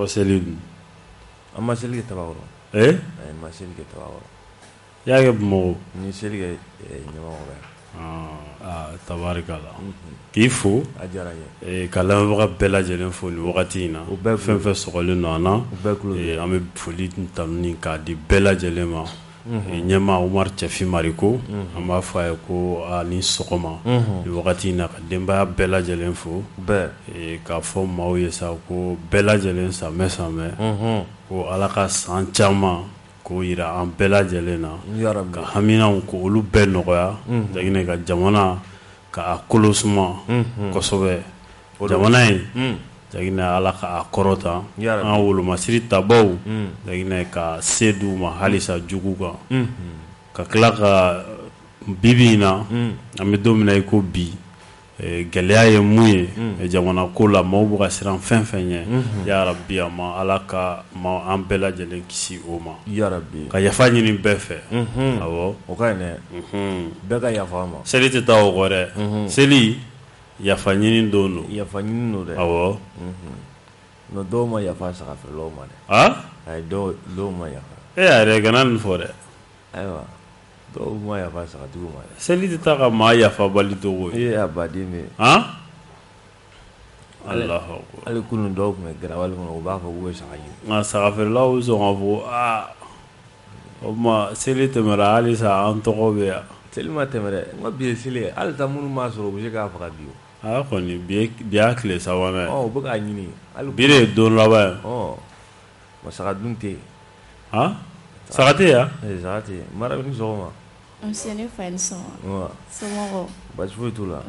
Tawa seli an ma seli kɛ Tabakɔrɔ n ma seli kɛ Tabakɔrɔ i y'a kɛ Bamakɔ n ye seli kɛ Ɲamakɔrɔ tabarikala k'i fo a diyara n ye ka lamɛnbaga bɛɛ lajɛlen fo nin wagati in na u bɛɛ fɛn fɛn sɔgɔlen don an na an bɛ foli tanu k'a di bɛɛ lajɛlen ma ɲɛmaa Umaru Cɛfin Mariko an b'a fɔ a ye ko ni sɔgɔma nin wagati in na ka denbaya bɛɛ lajɛlen fo k'a fɔ maaw ye sa ko bɛɛ lajɛlen samɛ samɛ ko Ala ka san caman k'o yira an bɛɛ lajɛlen na ka haminaw ko olu bɛɛ nɔgɔya jaginɛ ka jamana ka a kolo suma kosɛbɛ jamana in jaginɛ Ala ka a kɔrɔta an wolomasiri tabaw jaginɛ ka se d'u ma halisa jugu kan ka tila ka bibi in na an bɛ don min na i ko bi gɛlɛya ye mun ye jamana ko la maaw bɛ ka siran fɛn fɛn ɲɛ ya Rabbi Ala ka an bɛɛ lajɛlen kisi o ma ka yafa ɲini bɛɛ fɛ awɔ o ka ɲi dɛ bɛɛ ka yafa ma seli tɛ taa o kɔ dɛ seli yafa ɲini don yafa ɲini don dɛ awɔ mais dɔw ma yafa sagafɛlaw ma dɛ ayi dɔw ma yafa yɛrɛ kana nin fɔ dɛ ayiwa dɔw ma yafa sagatigiw ma dɛ seli tɛ taa ka maa yafa bali togo ye a baden bɛ Alahu hali kunun dɔw tun bɛ garawali kɔnɔ u b'a fɔ k'u bɛ saga ɲini nka sagafɛlaw bɛ sɔn k'a fɔ o ma seli tɛmɛra halisa an tɔgɔ bɛ yan seli ma tɛmɛ dɛ n ka bi ye seli ye halisa minnu m'a sɔrɔ u bɛ se k'a faga bi o kɔni bi y'a tile sabanan ye u bɛ k'a ɲini bi de ye don laban ye ma saga dun tɛ yen saga tɛ yan saga tɛ yen mara bɛ ni sɔgɔma ne fa ni sɔgɔma somɔgɔw basi foyi t'u la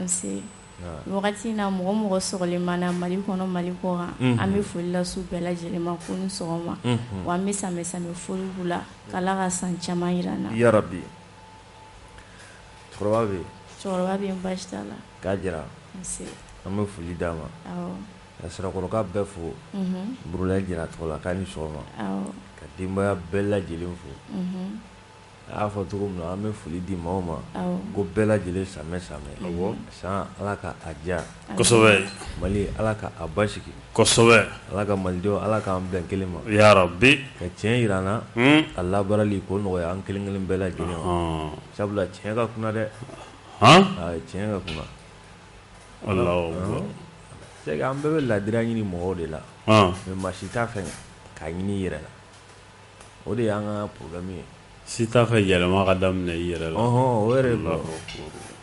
wagati in na mɔgɔ sɔgɔlen mana Mali kɔnɔ Mali kɔ kan an bɛ foli lase bɛɛ lajɛlen ma ko ni sɔgɔma wa an bɛ samɛ foli b'u la k'Ala ka san caman yira n na ya Rabbi cɛkɔrɔba bɛ yen baasi t'a la k'a jira an bɛ foli d'a ma ka sirakɔrɔka bɛɛ fo Burulayi Jara tɔgɔ la k'a ni sɔgɔma ka denbaya bɛɛ lajɛlen fo a y'a fɔ cogo min na an bɛ foli di maaw ma ko bɛɛ lajɛlen samɛ san Ala ka a diya kosɛbɛ Mali Ala ka a basigi kosɛbɛ Ala ka malidenw Ala k'an bɛn kelen ma ya Rabbi ka tiɲɛ jira an na a labarali k'o nɔgɔya an kelen kelen bɛɛ lajɛlen ma sabula tiɲɛ ka kunna dɛ tiɲɛ ka kunna c'est que an bɛɛ bɛ ladira ɲini mɔgɔw de la mais maa si t'a fɛ k'a ɲini i yɛrɛ la o de y'an ka problème ye si t'a fɛ yɛlɛma ka daminɛ i yɛrɛ la o yɛrɛ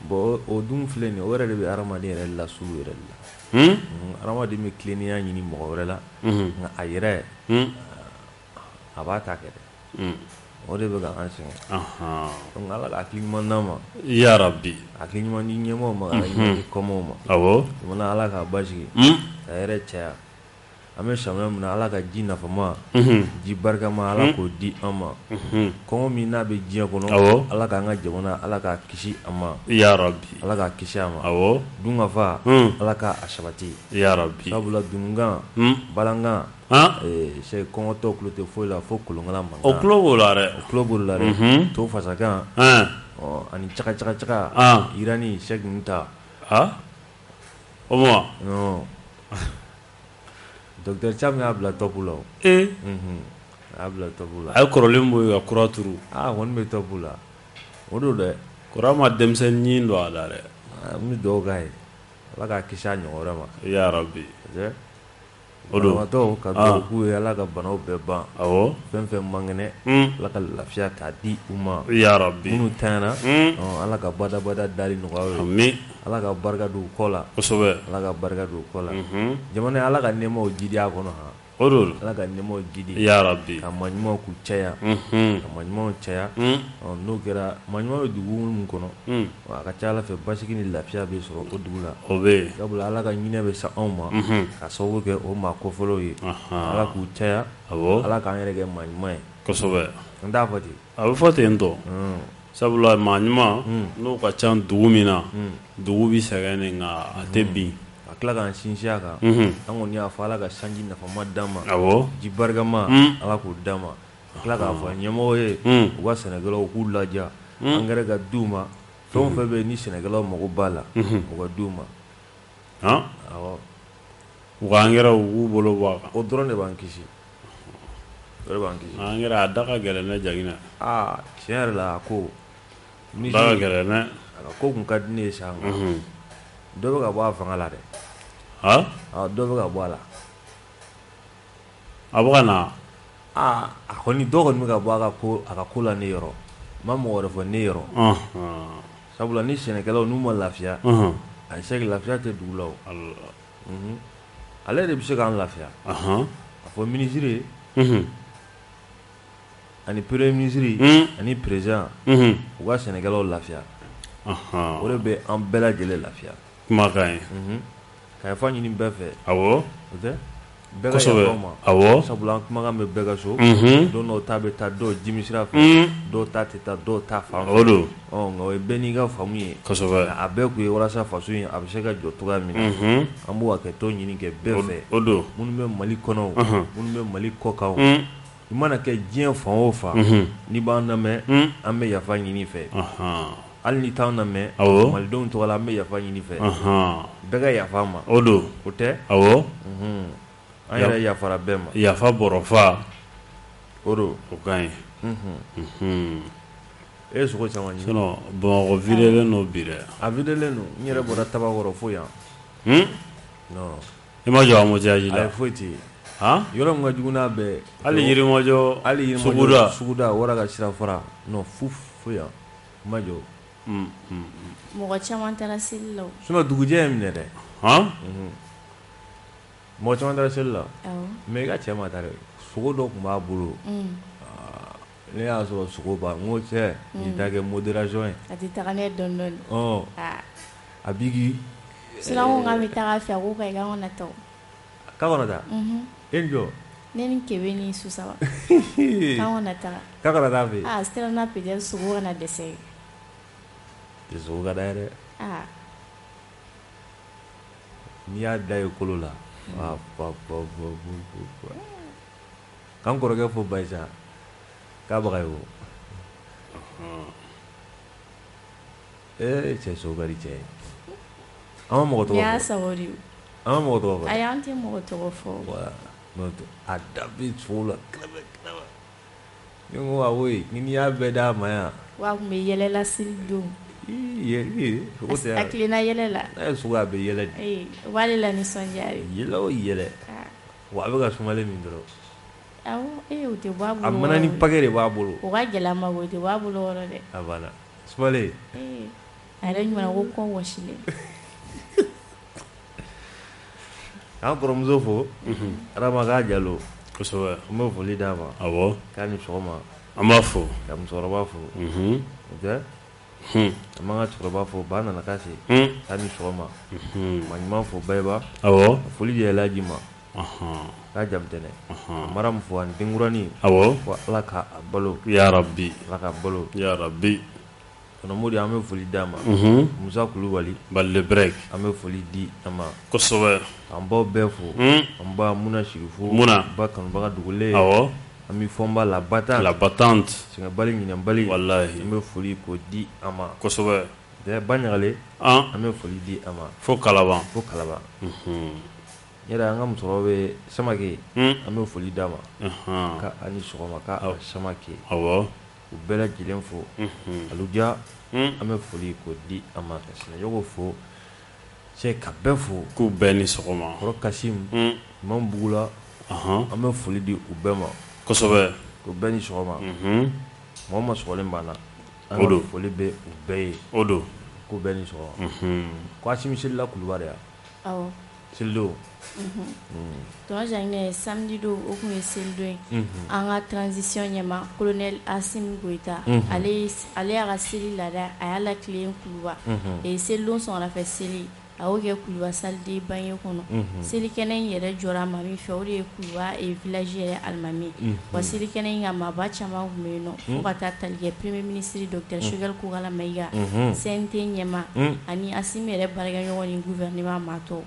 bon o dun filɛ nin ye o yɛrɛ de bɛ hadamaden yɛrɛ lasulu yɛrɛ de la hadamaden bɛ tilennenya ɲini mɔgɔ wɛrɛ la nka a yɛrɛ a b'a ta kɛ dɛ o de bɛ ka an sɛgɛn donc Ala ka hakili ɲuman d'an ma ya Rabbi hakili ɲuman di ɲɛmaaw ma ka ɲuman di kɔmaw ma jamana Ala k'a basigi ka hɛrɛ caya an bɛ samiya min na Ala ka ji nafama ji barikama Ala k'o di an ma kɔngɔ min n'a bɛ diɲɛ kɔnɔ Ala k'an ka jamana Ala k'a kisi a ma ya Rabbi Ala k'a kisi a ma dunkafa Ala k'a sabati ya Rabbi sabula dununkan balankan kɔngɔtɔ tulo tɛ foyi la fo kolonkala mankan o tulo b'o la dɛ o tulo b'o la dɛ to fasakan ani caka yirani sɛki ta o ma Docteur Cham y'a bila top la a y'a bila top la a ye kɔrɔlen bɔ ka kura turu kɔni bɛ top la o don dɛ kura ma denmisɛnnin don a la dɛ n bɛ dugawu k'a ye Ala k'a kisi a ɲɔgɔn wɛrɛ ma ya Rabbi o don banabaatɔw ka dugawu k'u ye Ala ka banaw bɛɛ ban fɛn fɛn man kɛnɛ Ala ka lafiya k'a di u ma ya Rabbi minnu tanyana Ala ka badabada dali nɔgɔya ye amin Ala ka barika don u kɔ la kosɛbɛ Ala ka barika don u kɔ la jamana Ala ka nɛɛmaw jidi a kɔnɔ o don Ala ka nɛɛmaw jidi ya Rabbi ka maɲumanw k'u caya ka maɲumanw caya n'o kɛra maɲuman bɛ dugu minnu kɔnɔ a ka ca Ala fɛ basigi ni lafiya bɛ sɔrɔ o dugu la o bɛ sabula Ala ka ɲinɛ bɛ se anw ma ka sababu kɛ o maa kɔfɛlaw ye Ala k'u caya Ala k'an yɛrɛ kɛ maɲuman ye kosɛbɛ n t'a fɔ ten a bɛ fɔ ten tɔ sabula maa ɲuman n'o ka ca dugu min na dugu bɛ sɛgɛn nin nka a tɛ bin ka tila k'an sinsin a kan an kɔni y'a fɔ Ala ka sanji nafama d'an ma ji barikama Ala k'o d'an ma ka tila k'a fɔ ɲɛmɔgɔw ye u ka sɛnɛkɛlaw k'u laja engrais ka d'u ma fɛn o fɛn bɛ yen ni sɛnɛkɛlaw mago b'a la u ka d'u ma Wangera u bolo bɔ o dɔrɔn de b'an kisi o de b'an kisi angera a da ka gɛlɛn ne jagina tiɲɛ yɛrɛ la a ko da ka gɛlɛn ne a ka ko kun ka di ne ye sa dɔ bɛ ka bɔ a fanga la dɛ dɔ bɛ ka bɔ a la a bɛ ka na a kɔni dɔ kɔni bɛ ka bɔ a ka ko la ne yɔrɔ ma mɔgɔ wɛrɛ fɔ ne yɔrɔ sabula ni sɛnɛkɛlaw n'u ma lafiya a ye se ka lafiya tɛ dugu la o ale de bɛ se k'an lafiya a fɔ minisiri ani premier minisiri ani président u ka sɛnɛkɛlaw lafiya o de bɛ an bɛɛ lajɛlen lafiya kumakan ye ka yafa ɲini bɛɛ fɛ awɔ o tɛ bɛɛ ka yafa ma awɔ sabula an kumakan bɛ bɛɛ ka so don dɔw ta bɛ taa dɔw jimi sira fɛ dɔw ta tɛ taa dɔw ta fan fɛ o don nka o ye bɛɛ n'i ka faamu ye a bɛɛ kun ye walasa faso in a bɛ se ka jɔ cogoya min na an b'o hakɛto ɲini kɛ bɛɛ fɛ o don minnu bɛ Mali kɔnɔ minnu bɛ Mali kɔkan i mana kɛ diɲɛ fan o fan n'i b'an lamɛn an bɛ yafa ɲini fɛ hali ni t'an lamɛn malidenw tɔgɔ la an bɛ yafa ɲini fɛ bɛɛ ka yafa ma o don o tɛ awɔ an yɛrɛ yafara bɛɛ ma yafa bɔrɔfa o don o ka ɲi e ye sogo caman ɲini sinon Bamakɔ videlen no bi dɛ a videlen no n yɛrɛ bɔra Tabakɔrɔ fo yan non i ma jɔ embouteillage la a ye foyi tɛ yen yɔrɔ min ka jugu n'a bɛɛ hali Yirimajɔ suguda wara ka sira fara non fo yan n ma jɔ mɔgɔ caman taara seli la sinon dugujɛ ye minɛ dɛ mɔgɔ caman taara seli la mais i ka cɛ ma taa dɛ sogo dɔ tun b'a bolo ne y'a sɔrɔ sogo b'a n ko cɛ nin ta kɛ modération ye a tɛ taga ne dɔɔni dɔɔni a b'i ki sinon an ko k'an bɛ taga fɛ a ko k'an kana taa k'a kana taa e ni jɔ ne ni Kebe ni Susaba k'an kana taga k'a kana taa fɛ siran peut-être sogo kana dɛsɛ sogo ka d'a ye dɛ n'i y'a da ye kolo la k'an kɔrɔkɛ fo Bayisa k'a baga ye o cɛ sogo ka di cɛ ye an ma mɔgɔ tɔgɔ fɔ n'i y'a sago de an ma mɔgɔ tɔgɔ fɔ ayi an tɛ mɔgɔ tɔgɔ fɔ a da bɛ sogo la ni n ko awɔ n'i y'a bɛɛ d'a ma yan wa a tun bɛ yɛlɛla seli don a kilenna yɛlɛ la n'a ye sogo a bɛ yɛlɛ de o b'ale la nisɔndiya de yɛlɛ o yɛlɛ wa a bɛ ka sumalen min dɔrɔn awɔ o tɛ bɔ a bolo a mana ni paquet de b'a bolo o ka gɛlɛn a ma o tɛ bɔ a bolo wɔrɔ dɛ a banna sumalen a yɛrɛ ɲuman ko kɔ wɔsilen k'an kɔrɔmuso fo Adama k'a jalo kosɛbɛ an bɛ foli d'a ma awɔ k'a ni sɔgɔma an b'a fo ka musokɔrɔba fo o tɛ an b'an ka cɛkɔrɔba fo ba nana k'a se k'a ni sɔgɔma ma ɲuman fo Bayiba awɔ foli di Elhaji ma k'a jamutɛnɛ mara min fo ani denkuranin awɔ ko Ala k'a balo yarabi Ala k'a balo yarabi Modi an bɛ foli d'a ma Musa Kulubali Balebrek an bɛ foli di a ma kosɛbɛ an baw bɛɛ fo an ba Muna Sirifo ba kanubaga dogolen awɔ an bɛ fɔ n ba la battante sɛgɛnbali ɲinɛbali wallahi an bɛ foli k'o di a ma kosɛbɛ ba ɲagale an bɛ foli di a ma fo Kalaban yɛrɛ an ka musokɔrɔba bɛ Samake an bɛ foli d'a ma ka ani sɔgɔma k'a Samake awɔ u bɛɛ lajɛlen fo Aluja an bɛ foli k'o di a ma ka Sinayogo fo cɛ ka bɛɛ fo k'u bɛɛ ni sɔgɔma kɔrɔ Kasim Imam Bugula an bɛ foli di u bɛɛ ma kosɛbɛ k'u bɛɛ ni sɔgɔma mɔgɔ ma sɔgɔlen b'an na an ka foli bɛ u bɛɛ ye o don k'u bɛɛ ni sɔgɔma ko Asimi Selila Kulubali awɔ selido tɔnɔ Janginɛ samedi don o tun ye selido ye an ka transition ɲɛma colonel Asimi Goyita ale y'a ka seli laada a y'a latilen Kuluba selidon sɔgɔmada seli a y'o kɛ Kuluba saliden bange kɔnɔ selikɛnɛ in yɛrɛ jɔra maa min fɛ o de ye Kuluba village yɛrɛ alimami wa selikɛnɛ in ka maaba caman tun bɛ yen nɔ fo ka taa tali kɛ premier ministre Dr Choguel Kokala Mayiga CNT ɲɛma ani Asimi yɛrɛ baarakɛɲɔgɔn ni gouvernement maatɔ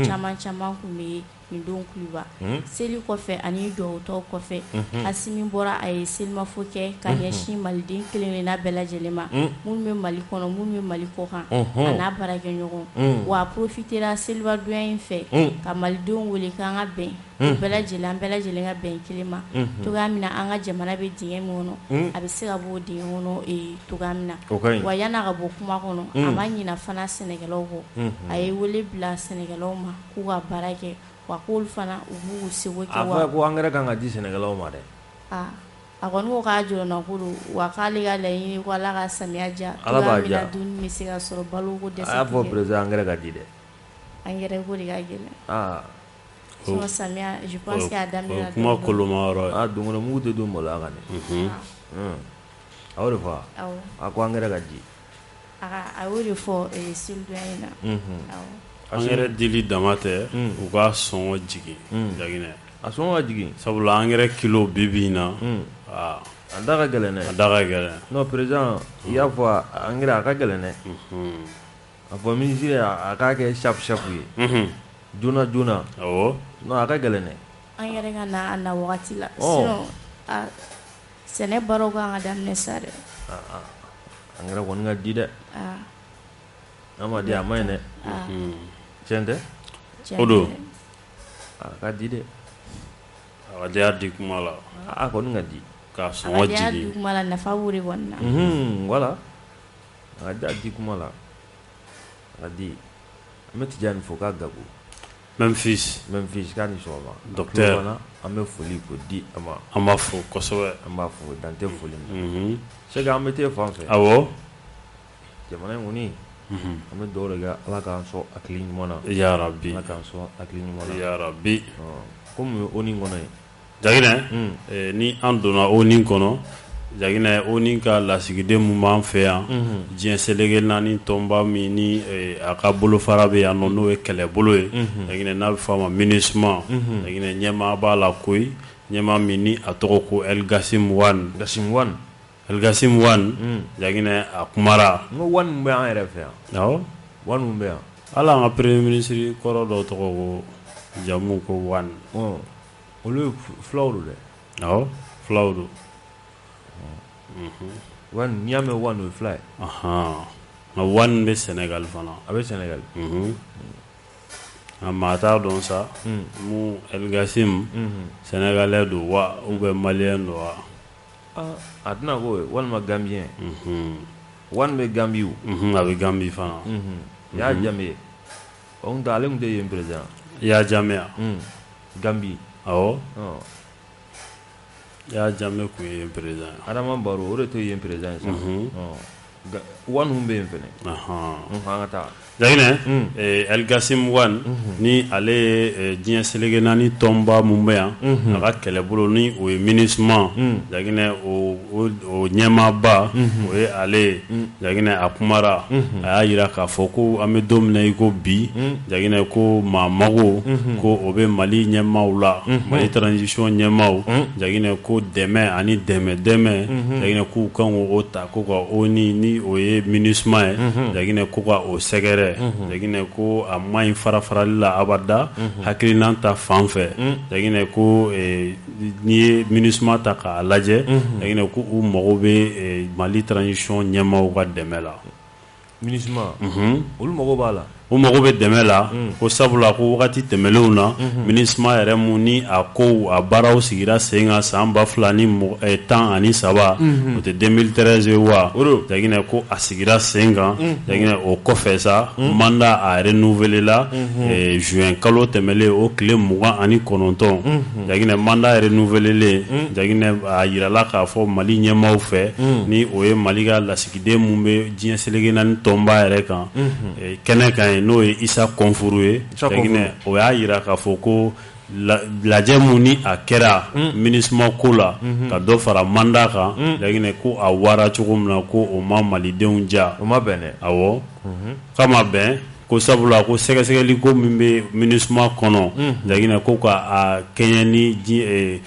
caman tun bɛ nin don kuluba seli kɔfɛ ani duwawutɔw kɔfɛ Asimi bɔra a ye selimafo kɛ ka ɲɛsin maliden kelen-kelenna bɛɛ lajɛlen ma minnu bɛ Mali kɔnɔ minnu bɛ Mali kɔkan a n'a baarakɛɲɔgɔn wa a profitera seliba donya in fɛ ka malidenw wele k'an ka bɛn bɛɛ lajɛlen ka bɛn kelen ma togoya min na an ka jamana bɛ dingɛ min kɔnɔ a bɛ se ka bɔ o dingɛ kɔnɔ togoya min na wa yan'a ka bɔ kuma kɔnɔ a ma ɲina fana sɛnɛkɛlaw kɔ a ye wele bila sɛnɛkɛlaw ma k'u ka baara kɛ wa k'olu fana u b'u seko kɛ wa a fɔ ko engrais kan ka di sɛnɛkɛlaw ma dɛ a kɔni ko k'a jɔrɔna ko don wa k'ale ka laɲini ko Ala ka samiya diya togoya min na dumuni bɛ se ka sɔrɔ balo ko dɛsɛ a y'a fɔ président engrais ka di dɛ engrais ko de ka gɛlɛn sinon samiya je pense que a daminɛ kuma koloma yɔrɔ donkɔnɔ mugu tɛ don maloya kan dɛ a y'o de fɔ a ko engrais ka di a y'o de fɔ selidonya in na engrais dili dama tɛ u ka sɔngɔ jigin Jaginɛ a sɔngɔ ka jigin sabula engrais kilo bi bi in na a da ka gɛlɛn dɛ a da ka gɛlɛn non président i y'a fɔ engrais a ka gɛlɛn dɛ a fɔ ministre a k'a kɛ chape ye joona joona awɔ non a ka gɛlɛn dɛ an yɛrɛ ka na a na wagati la sinon sɛnɛ baaraw kan ka daminɛ sa dɛ engrais kɔni ka di dɛ n'a ma di a ma ɲi dɛ tiɲɛ tɛ o don a ka di dɛ a ka diya di kuma la a kɔni ka di k'a sɔngɔ jigin a ka diya di kuma la nafa b'o de kɔni na voilà a ka diya di kuma la a ka di an bɛ Tijani fo k'a gago Memphis k'a ni sɔgɔma docteur an bɛ foli ko di a ma an b'a fo kosɛbɛ an b'a fo dan tɛ foli min c'est que an bɛ t'e fan fɛ awɔ jamana in kɔni an bɛ dugawu de kɛ Ala k'an sɔn hakili ɲuman na ya Rabbi Ala k'an sɔn hakili ɲuman na ya Rabbi komi ONU kɔnɔ ye Jaginɛ ni an donna ONU kɔnɔ Jaginɛ ONU ka lasigiden mun b'an fɛ yan diɲɛ seleke naani tɔnba min ni a ka bolofara bɛ yan nɔ n'o ye kɛlɛbolo ye Jaginɛ n'a bɛ fɔ a ma MINUSMA Jaginɛ ɲɛmaa b'a la koyi ɲɛmaa min ni a tɔgɔ ko El Gassim Wane Jaginɛ a kumara n ko Wane min bɛ an yɛrɛ fɛ yan awɔ Wane min bɛ yan hali an ka premier ministre kɔrɔ dɔ tɔgɔ ko jamu ko Wane olu ye fulaw don dɛ awɔ fulaw don Wane n'i y'a mɛn Wane o ye fila ye nka Wane bɛ Sénégal fana a bɛ Sénégal nka maa t'a dɔn sa mun El Gassim Sénégalais don wa ou bien Malien don wa a tɛna k'o ye walima Gambien Wane bɛ Gambi o a bɛ Gambi fana i y'a jamu ye o tɛ ale tun tɛ yen président i y'a jamu ya Gambi awɔ i y'a jamu kun ye yen président Adama Barrow o de tɛ yen président ye sa Wane min bɛ yen fɛnɛ an ka taa Jaginɛ El Gassim Wane ni ale ye diɲɛ seleke naani tɔnba mun bɛ yan a ka kɛlɛbolo ni o ye MINUSMA Jaginɛ o ɲɛmaaba o ye ale ye Jaginɛ a kumara a y'a jira k'a fɔ ko an bɛ don min na i ko bi Jaginɛ ko maa mago ko o bɛ Mali ɲɛmaaw la Mali transition ɲɛmaaw Jaginɛ ko dɛmɛ ani dɛmɛ Jaginɛ k'u kan k'o ta ko ka ONU ni o ye MINUSMA ye Jaginɛ ko ka o sɛgɛrɛ Jaginɛ ko a maɲi farafarali la abada hakilinan ta fan fɛ Jaginɛ ko n'i ye MINUSMA ta k'a lajɛ Jaginɛ ko u mago bɛ Mali transition ɲɛmaaw ka dɛmɛ la MINUSMA olu mago b'a la u mago bɛ dɛmɛ la ko sabula ko wagati tɛmɛlenw na MINUSMA yɛrɛ mun ni a kow a baaraw sigira sen kan san 2013 o tɛ 2013 ye wa Jaginɛ ko a sigira sen kan Jaginɛ o kɔfɛ sa mandat a renouvelé la juin kalo tɛmɛlen o tile 29 Jaginɛ mandat renouvelé Jaginɛ a yirala k'a fɔ Mali ɲɛmaaw fɛ ni o ye Mali ka lasigiden mun bɛ diɲɛ seleke naani tɔnba yɛrɛ kan kɛnɛ kan n'o ye Isa Kɔnfuru ye Jaginɛ o y'a jira k'a fɔ ko lajɛ mun ni a kɛra MINUSMA ko la ka dɔ fara mandat kan Jaginɛ ko a wara cogo min na ko o ma malidenw ja o ma bɛn dɛ awɔ k'a ma bɛn ko sabula ko sɛgɛsɛgɛli ko min bɛ MINUSMA kɔnɔ Jaginɛ ko ka a kɛɲɛ ni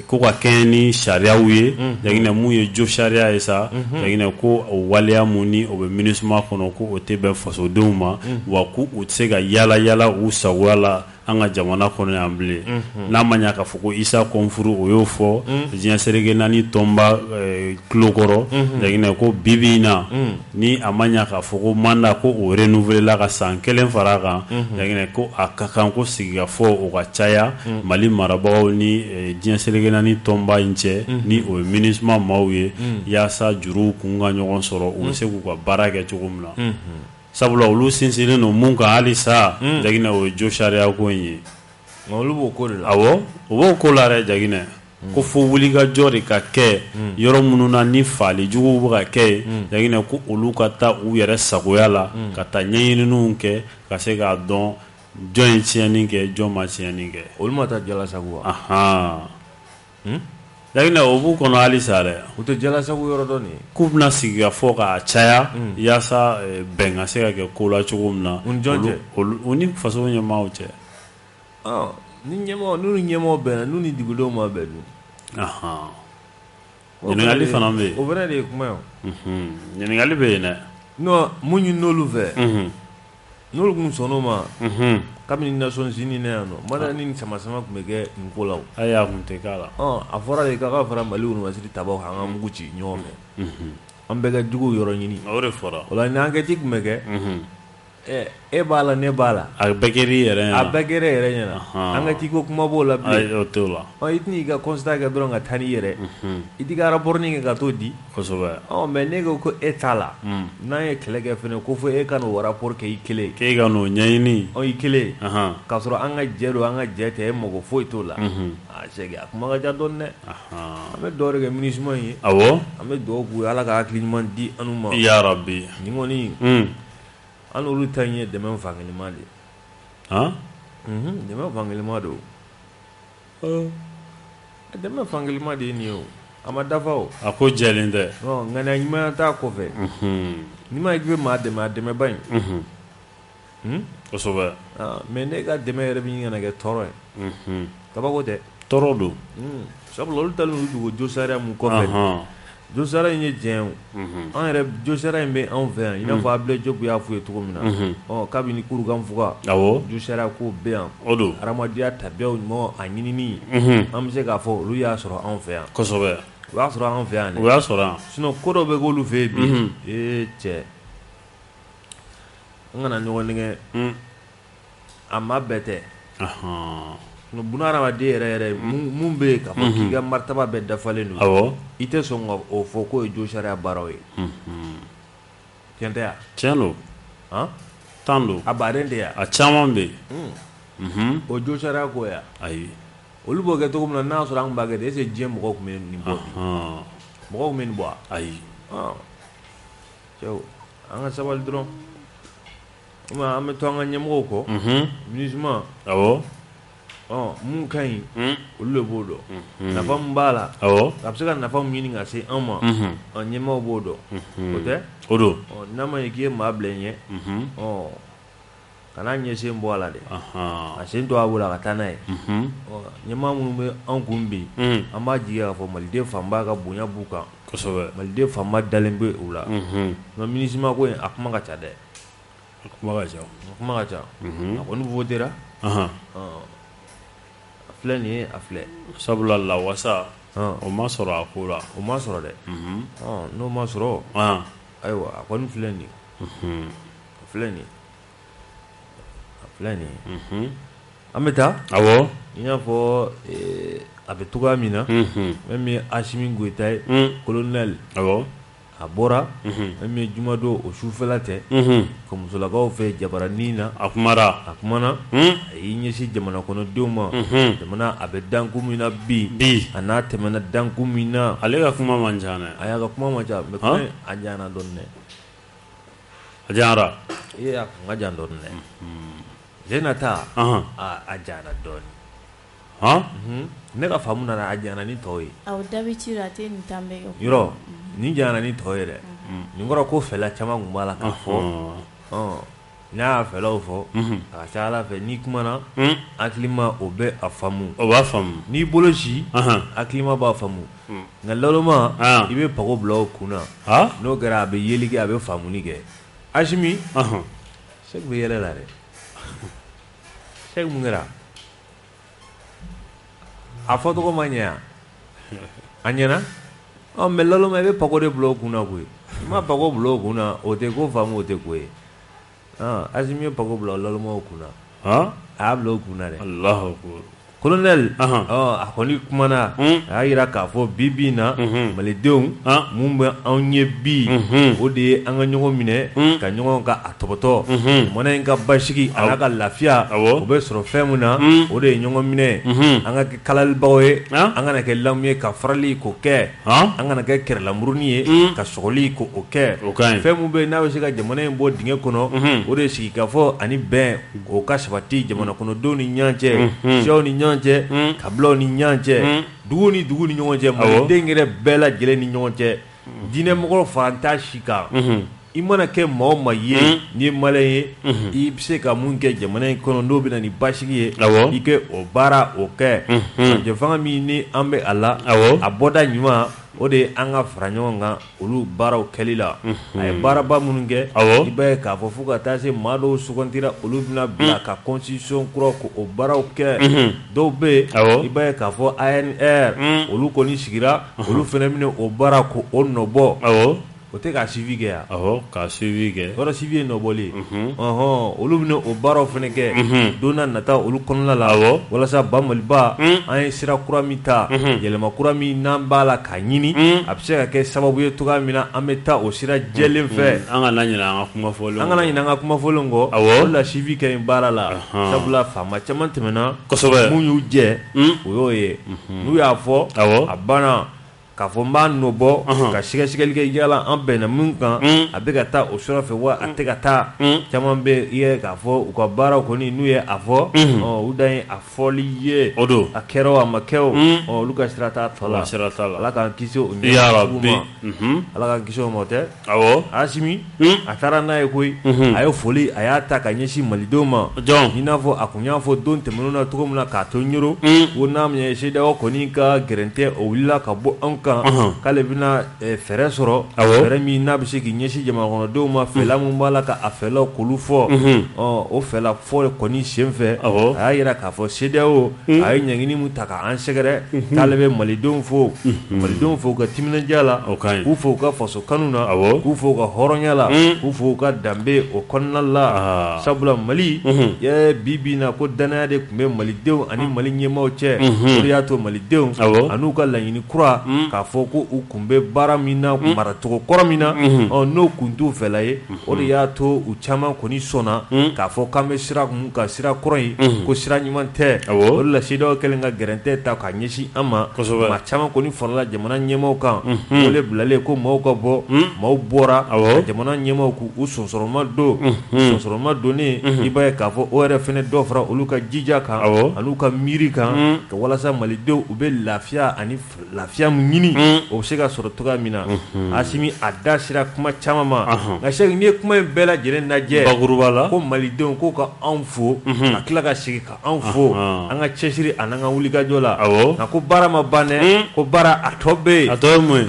ko ka kɛɲɛ ni sariyaw ye Jaginɛ mun ye jo sariya ye sa Jaginɛ ko o waleya mun ni o bɛ MINUSMA kɔnɔ ko o tɛ bɛn fasodenw ma wa ko u tɛ se ka yala u sagoya la an ka jamana kɔnɔ yan bilen n'a ma ɲa k'a fɔ ko Isa Kɔnfuru o y'o fɔ diɲɛ seleke naani tɔnba tulo kɔrɔ laginɛ ko bibi in na ni a ma ɲa k'a fɔ ko manda ko o renouveler la ka san 1 fara kan laginɛ ko a ka kan ko sigikafɔ o ka caya Mali marabagaw ni diɲɛ seleke naani tɔnba in cɛ ni o ye MINUSMA maaw ye yaasa juruw kun ka ɲɔgɔn sɔrɔ u bɛ se k'u ka baara kɛ cogo min na sabula olu sinsinnen don mun kan hali sa Jaginɛ o ye jo sariya ko in ye olu b'o ko de la awɔ o b'o ko la dɛ Jaginɛ ko fo wulikajɔ de ka kɛ yɔrɔ minnu na ni faali juguw bɛ ka kɛ Jaginɛ ko olu ka taa u yɛrɛ sagoya la ka taa ɲɛɲininiw kɛ ka se k'a dɔn jɔn ye tiɲɛni kɛ jɔn ma tiɲɛni kɛ olu ma taa jalasago wa Jaginɛ o b'u kɔnɔ hali sa dɛ u tɛ jalasago yɔrɔ dɔn nin k'u bɛna sigi ka fɔ k'a caya yaasa bɛn ka se ka kɛ ko la cogo min na u ni faso ɲɛmaaw cɛ ni ɲɛmaaw bɛnna n'u ni dugudenw ma bɛn dun ɲininkali fana bɛ yen o fana de ye kuma ye ɲininkali bɛ yen dɛ non mun ɲini n'olu fɛ n'olu kun sɔnn'o ma kabini Nations Unies ne yan nɔ Mali ni sama tun bɛ kɛ nin ko la ayi a kun tɛ k'a la a fɔra de k'a fara Mali université tabaw kan an ka mugu ci ɲɔgɔn fɛ an bɛɛ ka juguw yɔrɔ ɲini o de fɔra o la ni enquête tun bɛ kɛ e b'a la ne b'a la a bɛɛ kɛr'i yɛrɛ ɲɛna a bɛɛ kɛra yɛrɛ ɲɛna enquête ko kuma b'o la bilen ayi o t'o la i tɛn'i ka constat kɛ dɔrɔn ka taa n'i yɛrɛ i t'i ka rapport kɛ ka t'o di kosɛbɛ mais ne ko e t'a la n'an ye kɛlɛ kɛ fɛnɛ ko fo e ka n'o rapport kɛ i kelen k'e ka n'o ɲɛɲini i kelen k'a sɔrɔ an ka jɛ don an ka jɛ tɛ e mago foyi t'o la sɛgɛ a kuma ka ca dɔɔni dɛ an bɛ dugawu de kɛ MINUSMA ye awɔ an bɛ dugawu k'u ye Ala ka hakili ɲuman di anu ma ya rabi nin kɔni an olu ta in ye dɛmɛ fankelen de dɛmɛ fankelen don dɛmɛ fankelen de ye nin ye o a ma dafa o a ko jɛlen tɛ ŋaniya ɲuman t'a kɔfɛ n'i ma ye k'i bɛ maa dɛmɛ a dɛmɛba in kosɛbɛ mais ne ka dɛmɛ yɛrɛ bɛ ɲini ka na kɛ tɔɔrɔ ye kabako tɛ tɔɔrɔ don sabula olu talen don dogo jo sariya mun kɔfɛ jo sariya in ye diɲɛ o an yɛrɛ jo sariya in bɛ anw fɛ yan i n'a fɔ Abdulaye Diop y'a fɔ ye cogo min na kabini kurukanfuga awɔ jo sariya ko bɛ yan o don hadamadenya tabiyaw ɲuman a ɲinini an bɛ se k'a fɔ olu y'a sɔrɔ anw fɛ yan kosɛbɛ o y'a sɔrɔ anw fɛ yan o y'a sɔrɔ yan sinon ko dɔ bɛ k'olu fɛ yen bi cɛ an kana ɲɔgɔn nɛgɛ a ma bɛɛ tɛ buna hadamaden yɛrɛ mun bɛ yen k'a fɔ k'i ka martaba bɛɛ dafalen don i tɛ sɔn ka o fɔ k'o ye jo sariya baaraw ye tiɲɛ tɛ yan tiɲɛ don tan don a baden tɛ yan a caman bɛ yen o jo sariya ko yan ayi olu b'o kɛ cogo min na n'a sɔrɔ an kun b'a kɛ est-ce que diɲɛ mɔgɔw tun bɛ nin bɔ bi mɔgɔw tun bɛ nin bɔ wa ayi cɛw an ka sabali dɔrɔn an bɛ to an ka ɲɛmɔgɔw kɔ MINUSMA awɔ mun ka ɲi olu de b'o dɔn nafa min b'a la a bɛ se ka nafa min ɲini ka se an ma ɲɛmɔgɔw b'o dɔn o tɛ o don n'a ma ye k'i ye maa bila ɲɛ kana ɲɛsen bɔ a la dɛ a sen to a bolo a ka taa n'a ye ɲɛmaa minnu bɛ an kun bi an b'a jigiya k'a fɔ maliden fanba ka bonya b'u kan kosɛbɛ maliden fanba dalen bɛ u la nka MINUSMA ko in a kuma ka ca dɛ a kuma ka ca a kɔni votera filɛ nin ye a filɛ sabula lawasa o ma sɔrɔ a ko la o ma sɔrɔ dɛ n'o ma sɔrɔ ayiwa a kɔni filɛ nin an bɛ taa awɔ i n'a fɔ a bɛ togoya min na fɛn min ye Asimi Goyita ye colonel awɔ a bɔra fɛn min ye Jumadon o sufɛla tɛ ka musolakaw fɛ jabaranin na a kumana a y'i ɲɛsin jamana kɔnɔdenw ma jamana a bɛ danku min na bi a n'a tɛmɛna danku min na ale ka kuma man ca dɛ a y'a ka kuma man ca mais kuma a jana dɔɔni dɛ a janyara a kun ka jan dɔɔni dɛ Zenata a jana dɔɔni ne ka faamu nana a jana ni tɔw ye d'habitude a tɛ nin tan bɛɛ kɛ yɔrɔ nin jana ni tɔw ye dɛ nin kɔrɔ ko fɛla caman kun b'a la k'a fɔ n'a y'a fɛlaw fɔ a ka ca Ala fɛ n'i kumana hakilima o bɛ a faamu o b'a faamu n'i bolo ci hakilima b'a faamu nka laloma i bɛ pago bila o kun na n'o kɛra a bɛ yeli kɛ a bɛ faamuni kɛ Asimi Sɛki bɛ yɛlɛ la dɛ Sɛki mun kɛra a fɔ tɔgɔ ma ɲɛ a ɲɛna mais laloma i bɛ pako de bila o kunna koyi i ma pako bila o kunna o tɛ ko faamu o tɛ ko ye Asimi ye pako bila laloma o kunna a y'a bila o kunna dɛ Allahu akbar colonel a kɔni kumana a y'a yira k'a fɔ bi na malidenw mun bɛ anw ye bi o de ye an ka ɲɔgɔn minɛ ka ɲɔgɔn ka a tɔbɔtɔ jamana in ka basigi a n'a ka lafiya o bɛ sɔrɔ fɛn min na o de ye ɲɔgɔn minɛ an ka kɛ kalalibagaw ye an kana kɛ lamu ye ka farali k'o kɛ an kana kɛ kɛrɛlamurunin ye ka sɔgɔli k'o kɛ fɛn min bɛ n'a bɛ se ka jamana in bɔ dingɛ kɔnɔ o de ye sigi ka fɔ ani bɛn o ka sabati jamana kɔnɔdenw ni ɲɔgɔn cɛ cɛw ni ɲɔgɔn cɛ kabilaw ni ɲɔgɔn cɛ dugu ni ɲɔgɔn cɛ maliden yɛrɛ bɛɛ lajɛlen ni ɲɔgɔn cɛ diinɛ mɔgɔ faranta si kan i mana kɛ maa o maa ye n'i ye maliyɛn ye i bɛ se ka mun kɛ jamana in kɔnɔ n'o bɛ na ni basigi ye i kɛ o baara o kɛ farajɛ fanga min ni an bɛ a la a bɔda ɲuman o de ye an ka fara ɲɔgɔn kan olu baaraw kɛli la a ye baaraba minnu kɛ i b'a ye k'a fɔ fo ka taa se maa dɔw sugantira olu bɛna bila ka constitution kura k'o baaraw kɛ dɔw bɛ yen i b'a ye k'a fɔ ANR olu kɔni sigira olu fana bɛna o baara k'o nɔbɔ o tɛ ka suivi kɛ yan ka suivi kɛ yɔrɔ suivi ye nɔbɔli olu bɛna o baaraw fana kɛ don n'a nata olu kɔnɔna la walasa ba Maliba an ye sira kura min ta yɛlɛma kura min n'an b'a la k'a ɲini a bɛ se ka kɛ sababu ye cogoya min na an bɛ taa o sira jɛlen fɛ an kana ɲinɛ an ka kumafɔlenw kɔ o la suivi kɛ nin baara la sabula faama caman tɛmɛna mun y'u jɛ o y'o ye n'u y'a fɔ a banna k'a fɔ n b'a nɔbɔ ka sɛgɛsɛgɛli kɛ yala an bɛnna min kan a bɛ ka taa o sira fɛ wa a tɛ ka taa caman bɛ i ye k'a fɔ u ka baaraw kɔni n'u ye a fɔ u dan ye a fɔli ye o don a kɛra o a ma kɛ o olu ka sira t'a tɔ la ala k'an kisi o ɲɛmɔgɔtigiw ma ala k'an kisi o ma o tɛ Asimi a taara n'a ye koyi a ye foli a y'a ta ka ɲɛsin malidenw ma i n'a fɔ a kun y'a fɔ don tɛmɛnenw na cogo min na k'a to ɲoro ko n'a min ye CEDEAO kɔni ka gɛrɛntɛ o wulila ka bɔ anw kan k'ale bɛna fɛɛrɛ sɔrɔ fɛɛrɛ min n'a bɛ se k'i ɲɛsin jamana kɔnɔdenw ma fɛla mun b'a la ka a fɛlaw k'olu fɔ o fɛla fɔ kɔni sen fɛ a y'a yira k'a fɔ CEDEAO a ye ɲɛɲini mun ta k'an sɛgɛrɛ k'ale bɛ malidenw fo ka timinadiya la k'u fo u ka faso kanu na k'u fo u ka hɔrɔnya la k'u fo u ka danbe o kɔnɔna la sabula Mali bi na ko danaya de tun bɛ malidenw ani Mali ɲɛmaaw cɛ o de y'a to malidenw an'u ka laɲini kura k'a fɔ ko u kun bɛ baara min na maracogo kɔrɔ min na n'o kun t'u fɛla ye o de y'a to u caman kɔni sɔnna k'a fɔ k'an bɛ sira mun ka sira kɔrɔ in ko sira ɲuman tɛ o de la CEDEAO kɛlen ka gɛrɛntɛ ta k'a ɲɛsin an ma maa caman kɔni farala jamana ɲɛmaaw kan o de bilalen ko maaw ka bɔ maaw bɔra ka jamana ɲɛmaaw k'u sɔnsɔrɔma don sɔnsɔrɔma donnen i b'a ye k'a fɔ o yɛrɛ fɛnɛ dɔ fara olu ka jija kan an'u ka miiri kan ka walasa malidenw u bɛ lafiya ani lafiya min ɲini o bɛ se ka sɔrɔ cogoya min na Asimi a da sera kuma caman ma nka Sɛki n'i ye kuma in bɛɛ lajɛlen lajɛ bakuruba la ko malidenw ko ka anw fo ka tila ka segin ka anw fo an ka cɛsiri a n'an ka wulikajɔ la nka ko baara ma ban dɛ ko baara a tɔ bɛ yen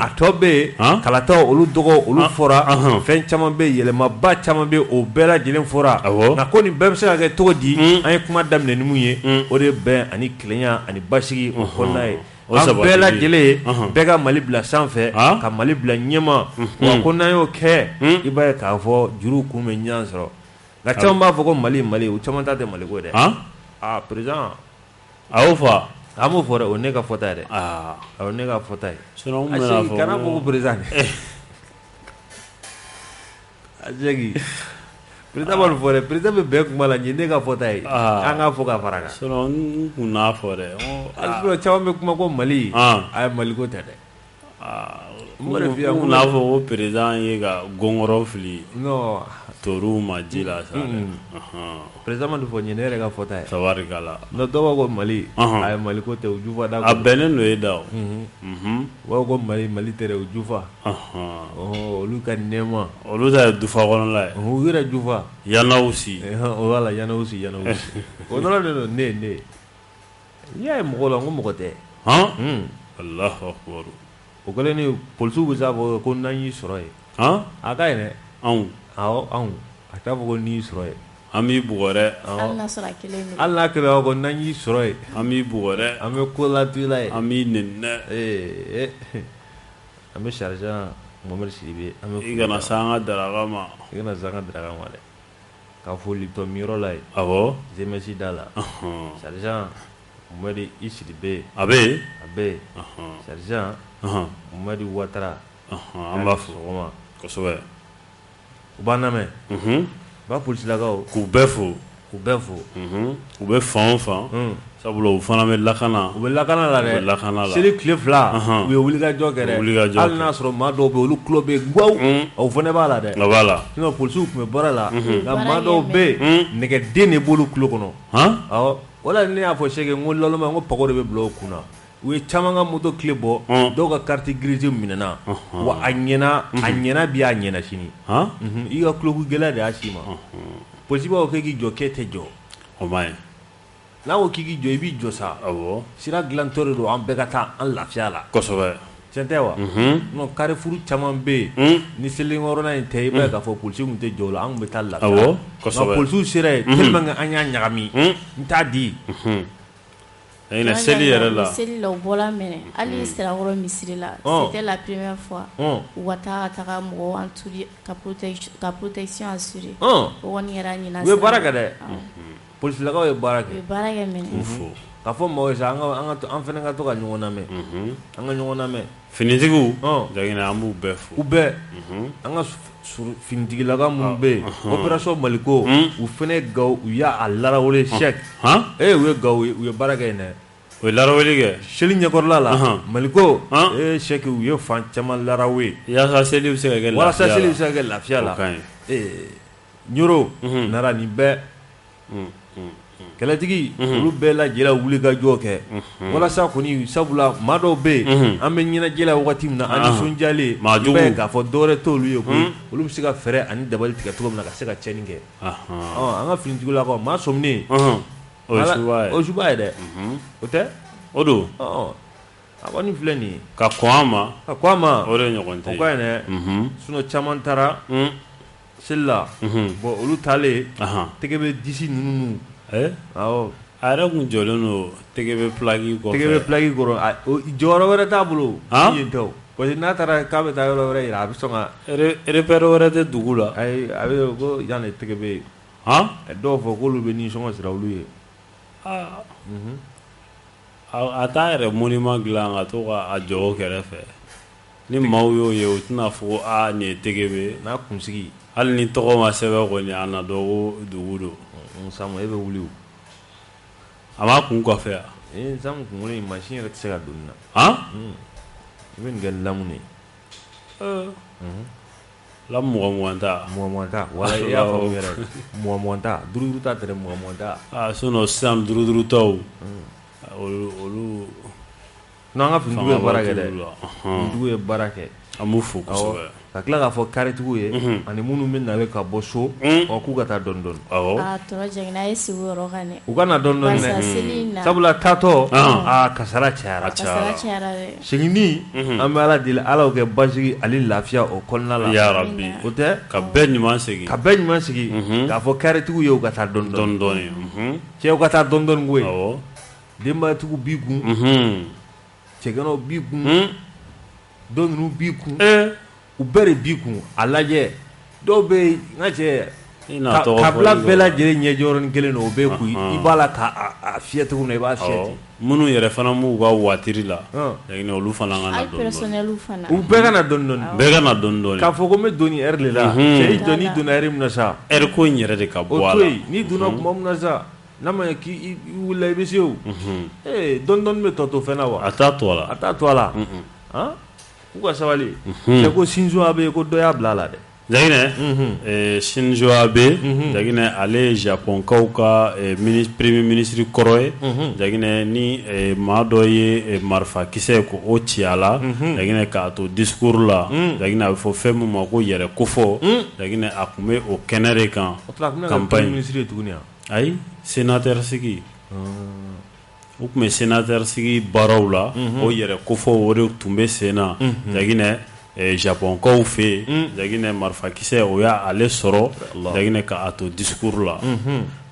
a tɔ bɛ yen kalataw olu dɔgɔ olu fɔra fɛn caman bɛ yen yɛlɛmaba caman bɛ yen o bɛɛ lajɛlen fɔra nka ko nin bɛɛ bɛ se ka kɛ cogo di an ye kuma daminɛ ni mun ye o de ye bɛn ani tilenya ani basigi o kɔnɔna ye an bɛɛ lajɛlen bɛɛ ka Mali bila sanfɛ ka Mali bila ɲɛma wa ko n'an y'o kɛ i b'a ye k'a fɔ juruw kun bɛ ɲɔgɔn sɔrɔ nka caman b'a fɔ ko Mali o caman ta tɛ Mali ko ye dɛ président a y'o fɔ an m'o fɔ dɛ o ne ka fɔta ye dɛ o ne ka fɔta ye Sɛki kana fɔ ko président Sɛki président b'a fɔ dɛ président bɛ bɛn kuma la nin ye ne ka fɔta ye an k'a fɔ ka fara kan n kun n'a fɔ dɛ caman bɛ kuma ko Mali a ye Mali ko tɛ dɛ n n'a fɔ ko président ye ka gɔngɔrɔ fili toruw ma ji la sa président ma fɔ nin ne yɛrɛ ka fɔta ye tabarikala dɔw b'a ko Mali a ye Mali ko tɛ u jufa da a bɛnnen do e da o b'a ko Mali tɛ dɛ u jufa olu ka nɛɛma olu ta ye dufa kɔnɔla ye u yɛrɛ jufa Yanawusi wala Yanawusi o dɔrɔn de don ne n'i y'a ye mɔgɔ la n ko mɔgɔ tɛ Allahu akbar o kɛlen ni polisiw bɛ se k'a fɔ ko n'an y'i sɔrɔ yen a ka ɲi dɛ anw a t'a fɔ ko n'i y'i sɔrɔ yen an b'i bugɔ dɛ. hali n'a sɔrɔ a kelen don. hali n'a kɛra ko n'an y'i sɔrɔ yen. an b'i bugɔ dɛ. an bɛ ko la to i la yen. an b'i nɛni dɛ. an bɛ sergent Mohamed Sidibe. i kana se an ka daraka ma. i kana se an ka daraka ma dɛ. ka foli tɔ miyɔrɔ la yen. awɔ. Zemesi da la. sergent Mohamed Sidibe. a bɛ yen. a bɛ yen. sergent Mohamed Ouattara. an b'a fɔ. sɔgɔma. kosɛbɛ. u b'an lamɛn. ba polisilakaw. k'u bɛɛ fo. k'u bɛɛ fo. u bɛ fan o fan. sabula u fana bɛ lakana. u bɛ lakana la dɛ. u bɛ lakana la. seli tile fila. u ye wulikajɔ kɛ dɛ. wulikajɔ kɛ. hali n'a sɔrɔ maa dɔw bɛ yen olu tulo bɛ gawu. o fana b'a la dɛ. a b'a la. sinon polisiw tun bɛ baara la. nka maa dɔw bɛ yen nɛgɛden de b'olu tulo kɔnɔ. awɔ o la ne y'a fɔ sɛgɛ n ko laloma n ko pago de bɛ bila o kunna. u ye caman ka moto tile bɔ. dɔw ka carte grise minɛna. wa a ɲɛna bi a ɲɛna sini. i ka kuloku gɛlɛya de y'a si ma. polisi b'a fɔ k'i jɔ k'e tɛ jɔ. o ma ɲi. n'a ko k'i jɔ i b'i jɔ sa. awɔ. sira dilantɔ de don an bɛɛ ka taa an lafiya la. kosɛbɛ. tiɲɛ tɛ wa. non carrefour caman bɛ yen. ni selinkɔrɔna in tɛ i b'a ye k'a fɔ polisi tun tɛ jɔ o la an tun bɛ taa lafiya. awɔ kosɛbɛ. nka polisiw sera yen tellement que an y'a ɲagami. n t'a di. ɲinɛ seli yɛrɛ la. seli la u bɔla minɛ hali sirakɔrɔ misiri la. c'était la première fois. u ka taa ka taga mɔgɔw entouré ka protection assurer. o kɔni kɛra ɲinan. u ye baara kɛ dɛ. polisilakaw ye baara kɛ. u ye baara kɛ minɛ. k'u fo. ka fɔ mɔgɔw ye sa an fana ka to ka ɲɔgɔn lamɛn. an ka ɲɔgɔn lamɛn. finitigiw. jaginɛ an b'u bɛɛ fo. u bɛɛ. an ka finitigilaka minnu bɛ yen. opération maliko. u fana ye gawo u y'a larawele chèque. u ye gawo u ye baara kɛ yen dɛ. o ye laraweli kɛ. seli ɲɛkɔrɔla la. maliko. chèque u ye fan caman larawe. yaasa seli bɛ se ka kɛ lafiya la. walasa seli bɛ se ka kɛ lafiya la. o ka ɲi. ɲoro. nara nin bɛɛ. kɛlɛtigi olu bɛɛ lajɛlen wulikajɔ kɛ. walasa kɔni sabula maa dɔw bɛ yen an bɛ ɲɛnajɛ la wagati min na an nisɔndiyalen i b'a ye k'a fɔ dɔwɛrɛ t'olu ye koyi olu bɛ se ka fɛɛrɛ ani dabali tigɛ cogo min na ka se ka tiɲɛni kɛ. an ka finitigilakaw maa sɔminen. o ye suba ye. o ye suba ye dɛ. o tɛ. o don. a kɔni filɛ nin ye. ka kɔn a ma. ka kɔn a ma. o de ɲɔgɔn tɛ o ka ɲi dɛ. sinon caman taara. seli la. bon olu taalen. tɛgɛ bɛ disi ninnu. awɔ. a yɛrɛ tun jɔlen don tɛgɛ bɛ pilaki kɔfɛ. tɛgɛ bɛ pilaki kɔrɔ jɔyɔrɔ wɛrɛ t'a bolo. yen tɛ o parce que n'a taara k'a bɛ taa yɔrɔ wɛrɛ yira a bɛ sɔn ka. repère wɛrɛ tɛ dugu la. ayi a bɛ ko yan de tɛgɛ bɛ yen. dɔw fɔ k'olu bɛ nisɔngɔ sira olu ye. a t'a yɛrɛ monument dilan ka to ka a jɔ o kɛrɛfɛ ni maaw y'o ye o tɛna fɔ ko nin ye tɛgɛ bɛ. n'a kunsigi. hali ni tɔgɔ ma sɛbɛn kɔni a na dɔn ko dugu don. Samu e bɛ wuli o. a m'a kun kɔfɛ yan. Samu kunkolo in mansin yɛrɛ tɛ se ka don nin na. i bɛ nin kɛ lamu de ye. lamu mugan ta. mugan ta wala i y'a faamu yɛrɛ. mugan ta duuru ta tɛ dɛ mugan ta. sinon sisan duuru taw olu. n'an ka finitigiw ye baara kɛ dɛ. finitigiw ye baara kɛ. an b'u fo kosɛbɛ. ka tila k'a fɔ karitigiw ye ani minnu bɛ nalen ka bɔ so k'u ka taa dɔɔni dɔɔni. awɔ. tɔrɔ jɛngɛnna a ye sigi o yɔrɔ kan dɛ. u ka na dɔɔni dɔɔni dɛ. sabula taatɔ kasara cayara. kasara cayara dɛ. seginni an bɛ ala deli ala kɛ basigi ale lafiya o kɔnɔna la. yarabi o tɛ. ka bɛɛ ɲuman sigi. ka bɛɛ ɲuman sigi. k'a fɔ karitigiw ye u ka taa dɔɔni dɔɔni. cɛw ka taa dɔɔni dɔɔni ko ye. awɔ. denbayatigiw b'i kun. cɛganaw b'i kun. dɔ ninnu b'i kun. u bɛɛ de b'i kun a lajɛ dɔw bɛ yen n ka cɛ kabila bɛɛ lajɛlen ɲɛjɔrɔnin kelen don o bɛ kun i b'a la k'a fiyɛ cogo min na i b'a fiyɛ ten. minnu yɛrɛ fana m'u ka waatiri la olu fana ka na dɔɔni dɔɔni. u bɛɛ ka na dɔɔni dɔɔni. bɛɛ ka na dɔɔni dɔɔni. k'a fɔ ko n bɛ don nin heure de la cɛ i jɔ n'i donna heure min na sa. heure ko in yɛrɛ de ka bɔ a la. o to yen n'i donna tuma min na sa n'a ma ɲɛ k'i wulila i bɛ se o. dɔɔni dɔɔni bɛ tɔ to fɛn na wa. a t'a to a la. a t'a to a la. k'u ka sabali. cɛ ko Shinzo Abe ko dɔ y'a bila a la dɛ. Jaginɛ Shinzo Abe Jaginɛ ale ye Japonkaw ka premier ministre kɔrɔ ye. Jaginɛ ni maa dɔ ye marifakisɛ ko o ci a la. Jaginɛ k'a to discours la. Jaginɛ a bɛ fɔ fɛn min ma ko yɛrɛ kofɔ. Jaginɛ a tun bɛ o kɛnɛ de kan. campagne tuguni. ayi sénateur sigi. u tun bɛ sénateur sigi baaraw la. o yɛrɛ kofɔ o de tun bɛ sen na. Jaginɛ Japon kaw fe jagine marfa kisɛ o y'a ale sɔrɔ jagine ka a to discours la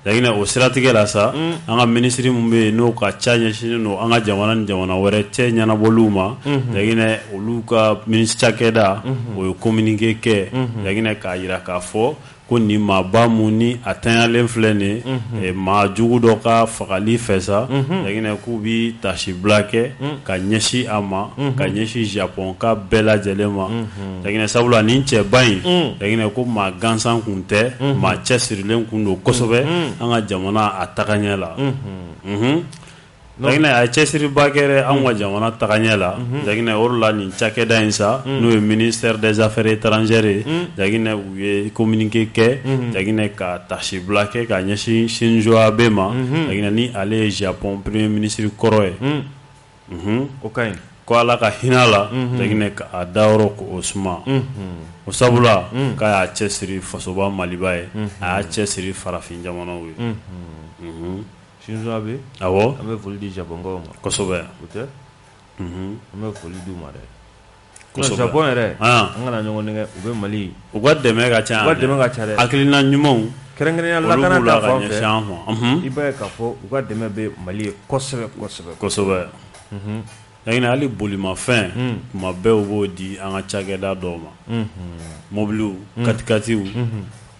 jagine o siratigɛ la sa an ka ministre mun be n'o ka ca ɲɛsinen no an ka jamana ni jamana wɛrɛ cɛ ɲɛnabɔliw ma jagine olu ka ministre cakɛda o ye communiqué kɛ jagine k'a yira k'a fɔ ko ni maaba mun ni a tanyalen filɛ nin maa jugu dɔ ka fagali fɛ sa jagine k'u bi tasibila kɛ ka ɲɛsi a ma ka ɲɛsi Japon ka bɛɛ lajɛlen ma jagine sabula nin cɛba in jagine ko maa gansan kun tɛ maa cɛsirilen kun don kosɛbɛ an ka jamana a tagaɲɛ la jagine a cɛsiriba kɛra an ka jamana tagaɲɛ la jagine o la nin cakɛda in sa n'o ye ministère des affaires étrangères jagine u ye communiqué kɛ jagine ka tasibila kɛ ka ɲɛsin Shinzo Abe ma jagine ni ale ye Japon premier ministre kɔrɔ ye o kaɲi ko ala ka hinɛ la jagine k'a dayɔrɔ ko o suma o sabula k'a y'a cɛsiri fasoba Maliba ye a y'a cɛsiri farafin jamanaw ye Shinzo Abe awɔ an bɛ foli di Japonkaw ma kosɛbɛ o tɛ an bɛ foli d'u ma dɛ Japon yɛrɛ an kana ɲɔgɔn nɛgɛ u bɛ Mali u ka dɛmɛ ka ca dɛ hakilina ɲumanw kɛrɛnkɛrɛnya lakana ta fan fɛ i b'a ye k'a fɔ u ka dɛmɛ bɛ Mali ye kosɛbɛ jagine hali bolimafɛn tuma bɛɛ u b'o di an ka cakɛda dɔw ma mobiliw katikatiw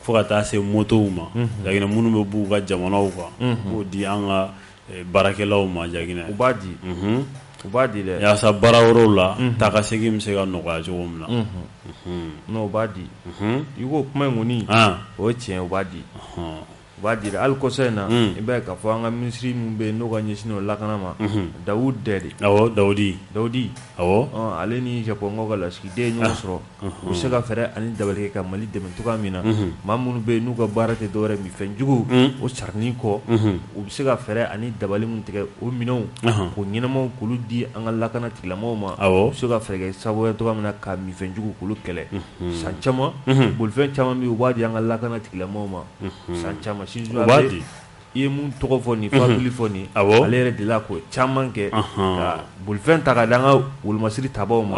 fo ka taa se motow ma jagine minnu bɛ b'u ka jamanaw kan k'o di an ka baarakɛlaw ma jagine u b'a di dɛ yaasa baara wɛrɛw la taga segin bɛ se ka nɔgɔya cogo min na non u b'a di i ko kuma in kɔni o ye tiɲɛ u b'a di u b'a di dɛ hali kɔsa in na i b'a ye k'a fɔ an ka ministre min bɛ yen n'o ka ɲɛsinnen o lakana ma Dawudi dɛ de awɔ Dawudi awɔ ale ni Japonkaw ka lasigiden ye ɲɔgɔn sɔrɔ u bɛ se ka fɛɛrɛ ani dabali kɛ ka Mali dɛmɛ cogoya min na maa minnu bɛ yen n'u ka baara tɛ dɔwɛrɛ min fɛn jugu o sarani kɔ u bɛ se ka fɛɛrɛ ani dabali min tigɛ o minɛnw k'o ɲɛnamaw k'olu di an ka lakana tigilamɔgɔw ma u bɛ se ka fɛɛrɛ kɛ sababu ye cogoya min na ka minfɛn jugu k'olu kɛlɛ san caman bolifɛn caman bɛ yen u b'a di an ka lakana tigilamɔgɔw ma san caman Shinzo Abe i ye mun tɔgɔ fɔ nin fabili fɔ nin ale yɛrɛ de la k'o caman kɛ ka bolifɛn ta ka di an ka wolomasiri tabaw ma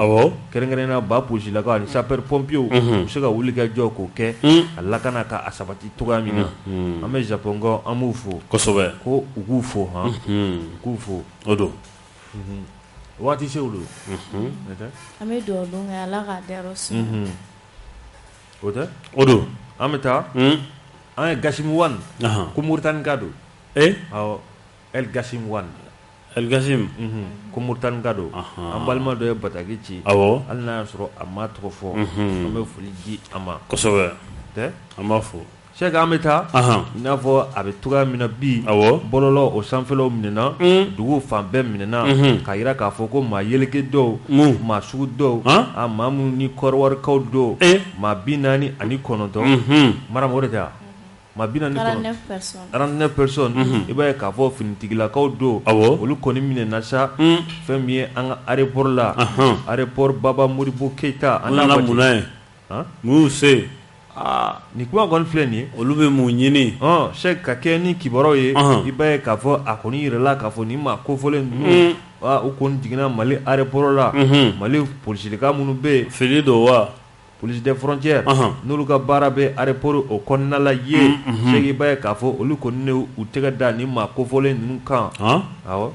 kɛrɛnkɛrɛnnenya ba polisilakaw ani sapeur pompiers u bɛ se ka wuli ka jɔ k'o kɛ a lakana ka a sabati cogoya min na an bɛ Japonkaw an b'u fo kosɛbɛ ko u k'u fo u k'u fo o don waati sew don an bɛ dugawu don kɛ ala k'a dayɔrɔ suma o tɛ o don an bɛ taa an ye Gasimu Wane ko Muritani ka don awɔ El Gasim Wane El Gasim ko Muritani ka don an balima dɔ ye bataki ci awɔ hali n'a y'a sɔrɔ a ma tɔgɔ fɔ an bɛ foli di a ma kosɛbɛ tɛ an b'a fɔ Sɛki an bɛ taa i n'a fɔ a bɛ cogoya min na bi bɔlɔlɔ o sanfɛlaw minɛna dugu fan bɛɛ minɛna k'a jira k'a fɔ ko maa yeleke dɔw maa sugu dɔw maa minnu ni kɔɔriwarikaw dɔw maa 49 Marama o de tɛ maa 49 personnes i b'a ye k'a fɔ finitigilakaw don olu kɔni minɛna sa fɛn min ye an ka aéroport la aéroport Baba Modibo Keita an nana munna ye mun y'u se nin kuma kɔni filɛ nin ye olu bɛ mun ɲini Sɛki ka kɛ ni kibaruyaw ye i b'a ye k'a fɔ a kɔni yirala k'a fɔ nin maa kofɔlen ninnu u kɔni jiginna Mali aéroport la Mali polisilaka minnu bɛ yen fili don wa police des frontières n'olu ka baara bɛ aéroport o kɔnɔna la ye Sɛki i b'a ye k'a fɔ olu kɔni u tɛgɛ da nin maa kofɔlen ninnu kan awɔ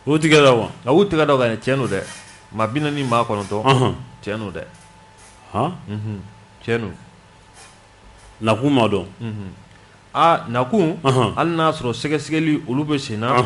u tɛgɛ da wa u tɛgɛ da ka tiɲɛ don dɛ maa 49 tiɲɛ don dɛ tiɲɛ don nakun ma dɔn nakun hali n'a sɔrɔ sɛgɛsɛgɛli olu bɛ sen na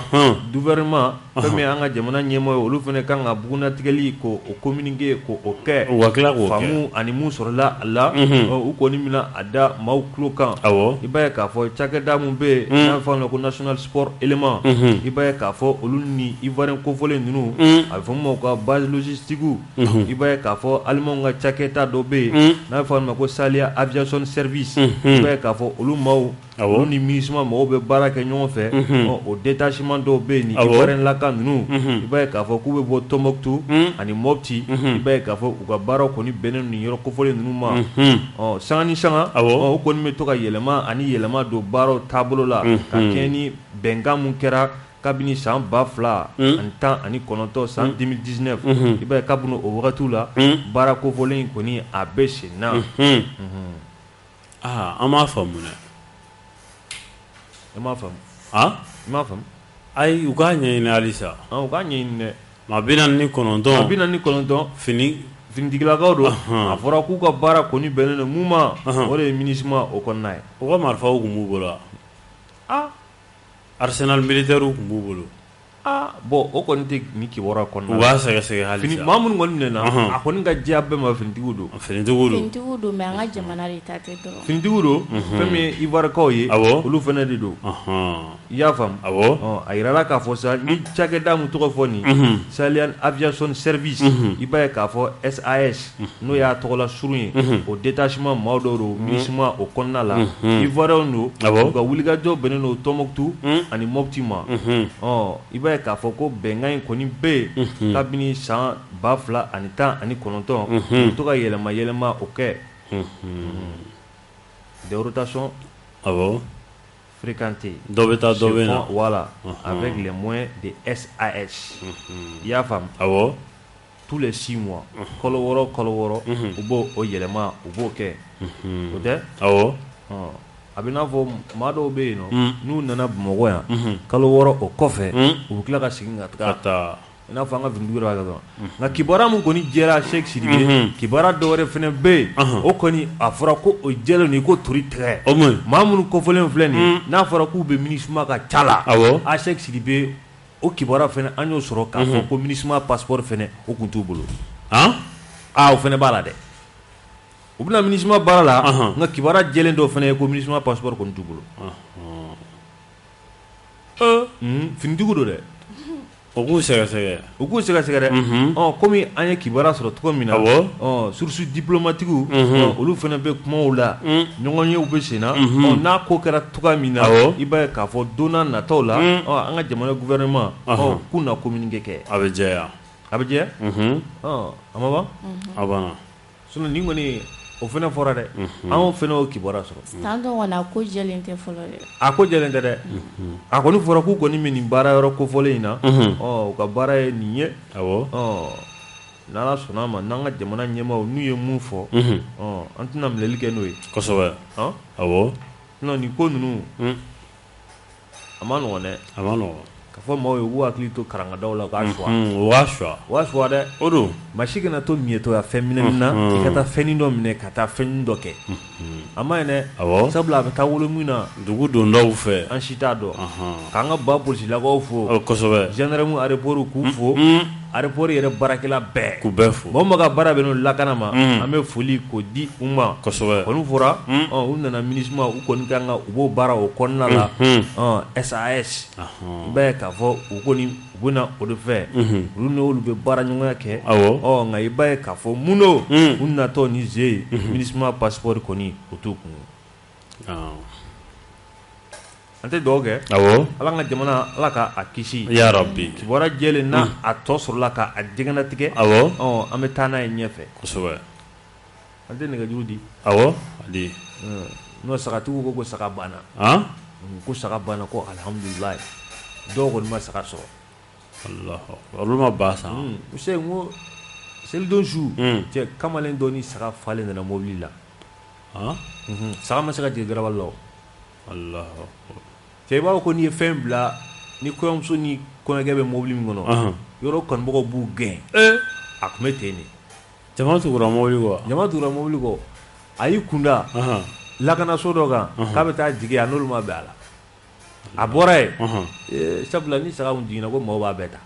gouvernement fɛn min an ka jamana ɲɛmɔgɔ ye olu fana kan ka bugunnatigɛli k'o communiqué k'o kɛ u ka tila k'o kɛ faamu ani mun sɔrɔla a la u kɔni bɛna a da maaw tulo kan i b'a ye k'a fɔ cakɛda min bɛ yen n'a bɛ fɔ a ma ko national sport élément i b'a ye k'a fɔ olu ni ivoirien kofɔlen ninnu a bɛ fɔ min ma ko base logistique i b'a ye k'a fɔ alimanw ka cakɛda dɔ bɛ yen n'a bɛ fɔ a ma ko Salia aviation service i b'a ye k'a fɔ olu maaw olu ni MINUSMA mɔgɔw bɛ baara kɛ ɲɔgɔn fɛ o détachement dɔw bɛ yen ni ivoirien laka ninnu i b'a ye k'a fɔ k'u bɛ bɔ Tombouctou ani Mopti i b'a ye k'a fɔ u ka baaraw kɔni bɛnnen nin yɔrɔ kofɔlen ninnu ma sanga ni sanga u kɔni bɛ to ka yɛlɛma ani yɛlɛma don baaraw taabolo la ka kɛ ni bɛnkan mun kɛra kabini san 2010 ani 9 san 2019 i b'a ye kabini o wagatiw la baara kofɔlen in kɔni a bɛ sen na. An m'a faamu dɛ. I m'a faamu. I m'a faamu. Ayi u k'a ɲɛɲini halisa. U k'a ɲɛɲini dɛ. maa 49 finitigilakaw don a fɔra k'u ka baara kɔni bɛnnen don mun ma o de ye MINUSMA o kɔnɔna ye. U ka marifaw tun b'u bolo wa? Arsenal militaires tun b'u bolo. Bon o kɔni tɛ ni kibaruya kɔnɔna u b'a sɛgɛsɛgɛ halisa. maa minnu kɔni minɛna a kɔni ka diya bɛɛ ma finitigiw don. finitigiw don mais an ka jamana de ta tɛ dɔrɔn. finitigiw don fɛn min ye ivoirekaw ye olu fana de don. I y'a faamu. A yirala k'a fɔ sa ni cakɛda min tɔgɔ fɔ nin Sahelian Aviation Service i b'a ye k'a fɔ SAS n'o y'a tɔgɔla surun ye o détachement maa dɔw don MINUSMA o kɔnɔna la ivoiriyɛnw don u ka wulikajɔ bɛnnen don Tɔnbɔkutu ani Mɔpti ma. I b'a ye k'a fɔ ko bɛnkan in kɔni bɛ yen kabini san 2010 ani 9 u to ka yɛlɛma o kɛ des rotations fréquentées dɔ bɛ taa dɔ bɛ na voilà avec les moyens de SAS i y'a faamu tous les 6 mois kalo wɔɔrɔ u b'o yɛlɛma u b'o kɛ o tɛ a bɛ n'a fɔ maa dɔw bɛ yen nɔ n'u nana Bamakɔ yan kalo 6 o kɔfɛ u bɛ tila ka segin ka taa i n'a fɔ an ka finitigi b'a kɛ dɔrɔn nka kibaruya min kɔni jɛra Sɛki Sidibe kibaruya dɔ wɛrɛ fana bɛ yen o kɔni a fɔra ko o jɛlen don i ko tori tigɛ maa minnu kɔfɔlen filɛ nin ye n'a fɔra k'u bɛ MINUSMA ka ca la a Sɛki Sidibe o kibaruya fana an y'o sɔrɔ k'a fɔ ko MINUSMA passeport fana o tun t'u bolo o fana b'a la dɛ. U bɛna MINUSMA baara la nka kibaruya jɛlen dɔ fana ye ko MINUSMA passeport kɔni t'u bolo. Finitigiw don dɛ. U k'u sɛgɛsɛgɛ dɛ. Komi an ye kibaruya sɔrɔ cogo min na sources diplomatiques olu fana bɛ kumaw la ɲɔgɔn yew bɛ sen na n'a ko kɛra cogoya min na i b'a ye k'a fɔ don n'a nataw la an ka jamana gouvernement k'u na communiqué kɛ. A bɛ jɛya. A bɛ jɛ? A ma ban? A banna. Sinon nin kɔni o fana fɔra dɛ an fana y'o kibaruya sɔrɔ. San dɔ kɔni a ko jɛlen tɛ fɔlɔ dɛ. A ko jɛlen tɛ dɛ. A kɔni fɔra k'u kɔni bɛ nin baara yɔrɔ kofɔlen in na u ka baara ye nin ye n'Ala sɔnn'a ma n'an ka jamana ɲɛmaaw n'u ye mun fɔ an tɛna minɛli kɛ n'o ye. Kosɛbɛ. Sinon nin ko ninnu a ma nɔgɔn dɛ. A ma nɔgɔn. Ka fɔ maaw ye u b'u hakili to karangadaw la u k'a suwa. U b'a suwa dɛ. O don maa si kana to miɲɛtɔya fɛn minɛni na i ka taa fɛnnin dɔ minɛ ka taa fɛnnin dɔ kɛ a ma ɲi dɛ. Sabula a bɛ taa wolo min na dugu dondaw fɛ an si t'a dɔn k'an ka ba polisilakaw fo kosɛbɛ gendarme aéroport k'u fo aéroport yɛrɛ baarakɛla bɛɛ k'u bɛɛ fo mɔgɔ ka baara bɛ n'o lakana ma an bɛ foli k'o di u ma kosɛbɛ kɔni fɔra u nana MINUSMA u kɔni kan ka u b'o baara o kɔnɔna la SAS i b'a ye k'a fɔ u kɔni u bɛna o de fɛ olu n'olu bɛ baara ɲɔgɔnya kɛ nka i b'a ye k'a fɔ mun do u natɔ ni ze ye MINUSMA passeport kɔni o t'u kun. An tɛ dugawu kɛ Ala ka jamana Ala ka a kisi ya Rabbi kibaruya jɛlen n'a a tɔ sɔrɔla ka a jɛngɛnatigɛ an bɛ taa n'a ye ɲɛfɛ kosɛbɛ. an tɛ nɛgɛjuru di a di n'o sagatigiw ko saga banna ko saga banna ko alhamdulilayi dɔw kɔni ma saga sɔrɔ olu ma ba san u se n ko selidon su cɛ kamalen dɔ ni saga falen nana mobili la saga ma se ka jigin garabali la cɛ i b'a fɔ ko n'i ye fɛn bila ni kɔɲɔmuso ni kɔɲɔkɛ bɛ mobili min kɔnɔ yɔrɔ kanubagaw b'u gɛn a tun bɛ ten de jama tugura mobili kɔ a y'i kunda lakanaso dɔ kan k'a bɛ taa jigin a n'olu ma bɛn a la a bɔra ye sabula ni saga kun jiginna ko maaw b'a bɛɛ ta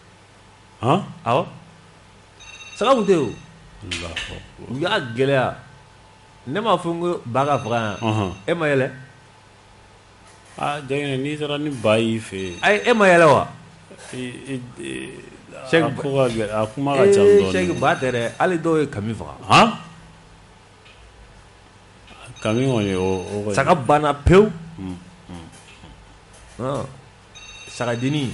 awɔ saga kun tɛ o u y'a gɛlɛya ne m'a fɔ n ko ba ka faga yan e ma yɛlɛ jɛgɛnɛ n'i taara ni ba y'i fɛ yen ayi e ma yɛlɛ wa a kuma ka ca dɔɔnin Sɛki ba tɛ dɛ hali dɔw ye kami faga kami kɔni o saga banna pewu sagadenni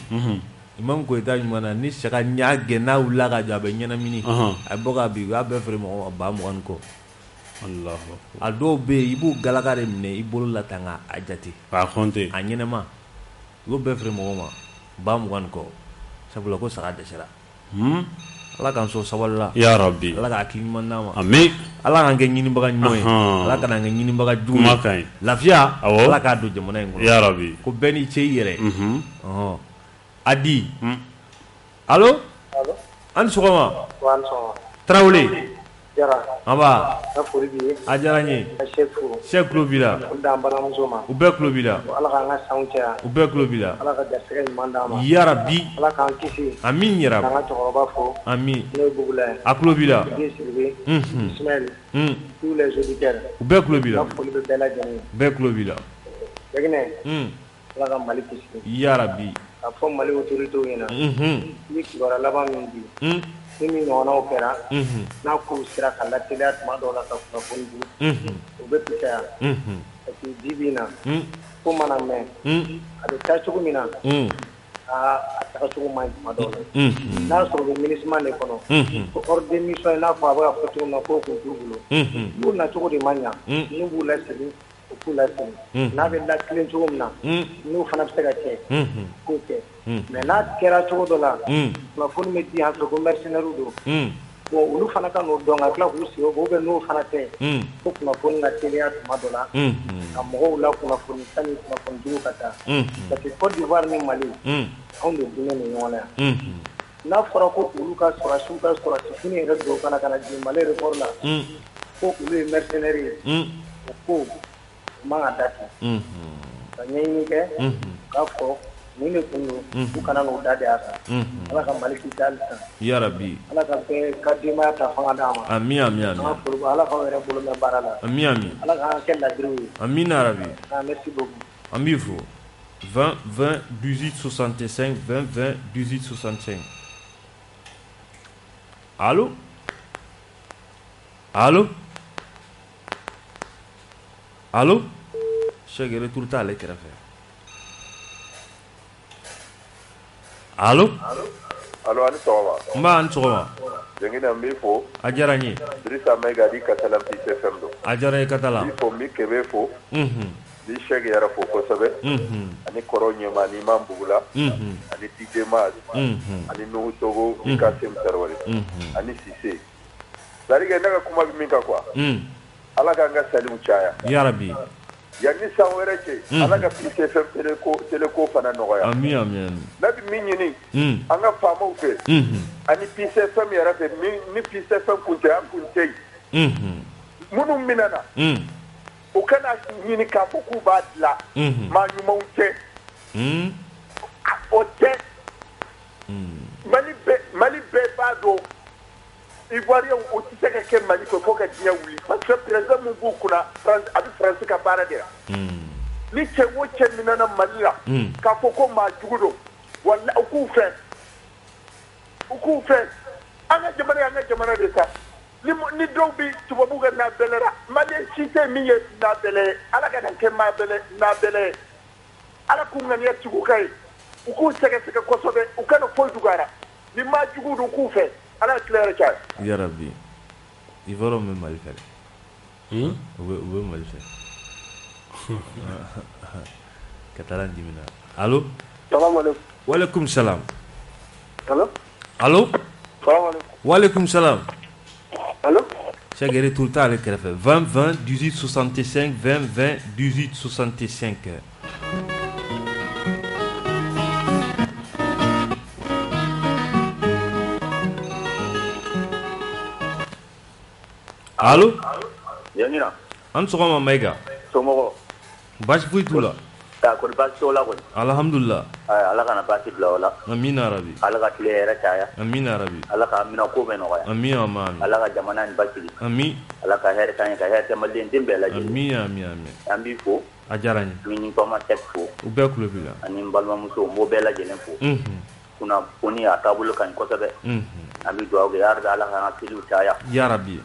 Imam Koyita ɲuman na ni saga ɲa gɛn n'a wulila ka jɔ a bɛ ɲɛnamini a bɛ bɔ ka bin u y'a bɛɛ feere mɔgɔ ma ba 20 kɔ a dɔw bɛ yen i b'u galaka de minɛ i bolo la tan ka a jate k'a compter a ɲɛnama i b'o bɛɛ feere mɔgɔ ma ba mugan ko sabula ko saga dɛsɛra ala k'an sɔn sabali la ya rabbi ala k'a hakili ɲuman d'an ma amin ala k'an kɛ ɲinibaga ɲuman ye ala kana kɛ ɲinibaga jugu ye ka ɲi lafiya ala k'a don jamana in kɔnɔ ya rabbi ko bɛɛ n'i cɛ i yɛrɛ Adi allo an sɔgɔma Tarawele aba a diyara n ye Sɛki tulo b'i la u bɛɛ tulo b'i la u bɛɛ tulo b'i la yarabi amin yarabi amin a tulo b'i la u bɛɛ tulo b'i la bɛɛ tulo b'i la yarabi a fɔ Mali autorités ɲɛna ni kibaruya laban min di ni min ɲɔgɔnnaw kɛra n'a kow sera ka lateliya tuma dɔw la ka kunnafoni di o bɛ fisaya parce que bi bi in na ko mana mɛn a bɛ taa cogo min na a taga cogo man ɲi tuma dɔw la n'a sɔrɔ o bɛ MINUSMA de kɔnɔ ko ordre de mission in n'a fɔ a bɛ ka fɔ cogo min na k'o kun t'u bolo n'u nacogo de man ɲa n'u b'u lasegin u k'u lasegin n'a bɛ latilen cogo min na n'u fana bɛ se ka kɛ k'o kɛ mais n'a kɛra cogo dɔ la kunnafoni bɛ di yan fɛ ko mercenaires don bon olu fana ka n'o dɔn ka tila k'u sigi o bɛ n'o fana tɛ ko kunnafoni ka teliya tuma dɔ la ka mɔgɔw la kunnafoni sanni kunnafoni jugu ka taa parce que Côte d'Ivoire ni Mali anw de dunnen ni ɲɔgɔn na yan n'a fɔra ko olu ka sɔrɔdasiw ka sɔrɔdasi fini yɛrɛ don kana ka na jigin Mali aéroport la ko olu ye mercenaires ye o ko o man ka datugu ka ɲɛɲini kɛ k'a fɔ mun de kun don u kana n'u da de a kan ala ka Mali kisi hali sisan yarabi ala ka bɛɛ ka denbaya ta fanga d'a ma amin amin amin ala k'aw yɛrɛ bolo mɛn baara la amin amin ala k'an kɛ ladiriw ye amin arabi merci beaucoup an b'i fo 20 20 18 65 20 20 18 65 allo allo allo Sɛki retour t'ale kɛrɛfɛ allo allo ani sɔgɔma n b'a ni sɔgɔma jɛngina n b'i fo a diyara n ye Dirisa Mayiga di Kasala Peace FM don a diyara ye Katala n b'i fo n b'i Kebe fo n Sɛki yɛrɛ fo kosɛbɛ ani kɔrɔ ɲɛma ani Imam Bugula ani DJ Maz ani Nuhu Togo ni Kasim Tarawele ani Sise c'est-à-dire que ne ka kuma bɛ min kan quoi ala k'an ka saliw caya yarabi yanni san wɛrɛ cɛ ala ka Peace FM teleko fana nɔgɔya amin amin ne bɛ min ɲini an ka faamaw fɛ ani Peace FM yɛrɛ fɛ ni Peace FM kun tɛ an kun tɛ yen minnu minɛna u kana ɲini k'a fɔ k'u b'a dilan maa ɲumanw tɛ o tɛ Mali bɛɛ b'a dɔn Ivoiriens o tɛ se ka kɛ Mali fɛ fo ka diɲɛ wuli parce que président min b'u kunna a bɛ Faransi ka baara de la ni cɛ o cɛ minɛna Mali la k'a fɔ ko maa jugu don wala u k'u fɛ an ka jamana de ta ni dɔw bɛ tubabu ka nabɛlɛ la Malien si tɛ min ye nabɛlɛ ye ala ka na kɛ nabɛlɛ ye ala k'u ŋaniya tigiw ka ye u k'u sɛgɛsɛgɛ kosɛbɛ u kana foyi dugara ni maa jugu don k'u fɛ ala ye tila yɛrɛ caya yarabi Ivoire bɛ Mali fɛ u bɛ Mali fɛ Katala dimina allo salaamaaleykum waaleykum salam allo allo salaamaaleykum waaleykum salam allo Sɛki retour t'ale kɛrɛfɛ 20 20 18 65 20 20 18 65 allo yanina an sɔgɔma Mayiga somɔgɔ baasi foyi t'u la kɔni baasi t'o la kɔni alhamdulillah ala kana baasi bila o la amin arabi ala ka tile yɛrɛ caya amin arabi ala ka minɛ ko bɛɛ nɔgɔya amin amin ala ka jamana nin basigi amin ala ka hɛrɛ k'an ye ka hɛrɛ kɛ maliden den bɛɛ lajɛlen amin amin amin an b'i fo a diyara n ye min kɔma tɛ fo u bɛɛ tulo b'i la ani n balimamuso n b'o bɛɛ lajɛlen fo kunnafoni a taabolo ka ɲi kosɛbɛ an bɛ dugawu kɛ yarabi ala k'an ka seliw caya yarabi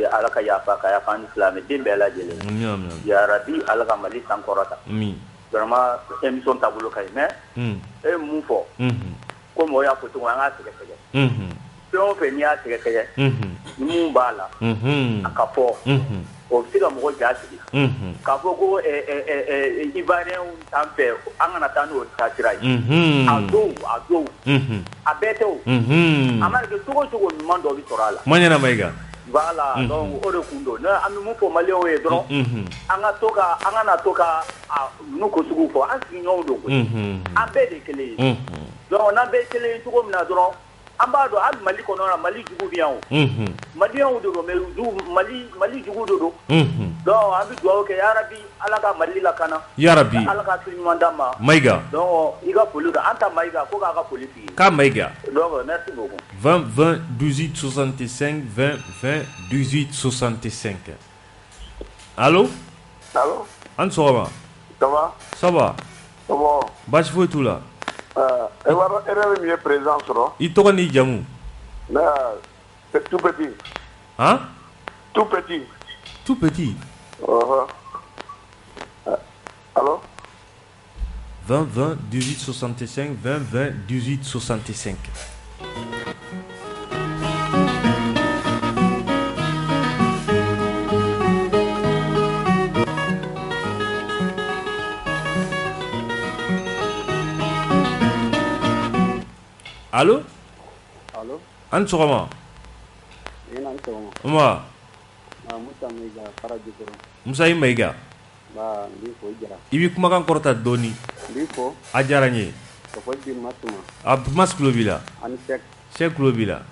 ala ka yafa an ni silamɛden bɛɛ lajɛlen amin amin yarabi ala ka Mali sankɔrɔta amin vraiment émission taabolo ka ɲi mais e ye mun fɔ ko mɔgɔw y'a fɔ cogo an k'a sɛgɛsɛgɛ fɛn o fɛn n'i y'a sɛgɛsɛgɛ ni mun b'a la a ka fɔ o bɛ se ka mɔgɔ ja sigi k'a fɔ ko ivoirien t'an fɛ an kana taa n'o taasira ye a dɔw a bɛɛ tɛ o a mana kɛ cogo o cogo ɲuman dɔ bɛ sɔrɔ a la. Maɲana Mayiga. Voilà donc o de kun don an bɛ mun fɔ maliyɛnw ye dɔrɔn an kana to ka ninnu ko sugu fɔ an sigiɲɔgɔnw don koyi an bɛɛ de kelen ye donc n'an bɛɛ kelen ye cogo min na dɔrɔn an b'a dɔn hali Mali kɔnɔ la Mali jugu bɛ yan o maliyɛnw de don mais Mali jugu de don donc an bɛ dugawu kɛ yarabi Ala ka Mali lakana yarabi Ala ka hakili ɲuman d'an ma Mayiga donc i ka foli don an ta Mayiga ko k'a ka foli f'i ye k'a Mayiga donc merci beaucoup 20 20 18 65 20 20 18 65 allo an sɔgɔma ça va baasi foyi t'u la erreur min ye président sɔrɔ i tɔgɔ n'i jamu c'est tout petit hein tout petit allo 20 20 18 65 20 20 18 65 allo an sɔgɔma nba Musa i Mayiga i b'i kumakan kɔrɔta dɔɔni a diyara n ye a Mas tulo b'i la Sɛk tulo b'i la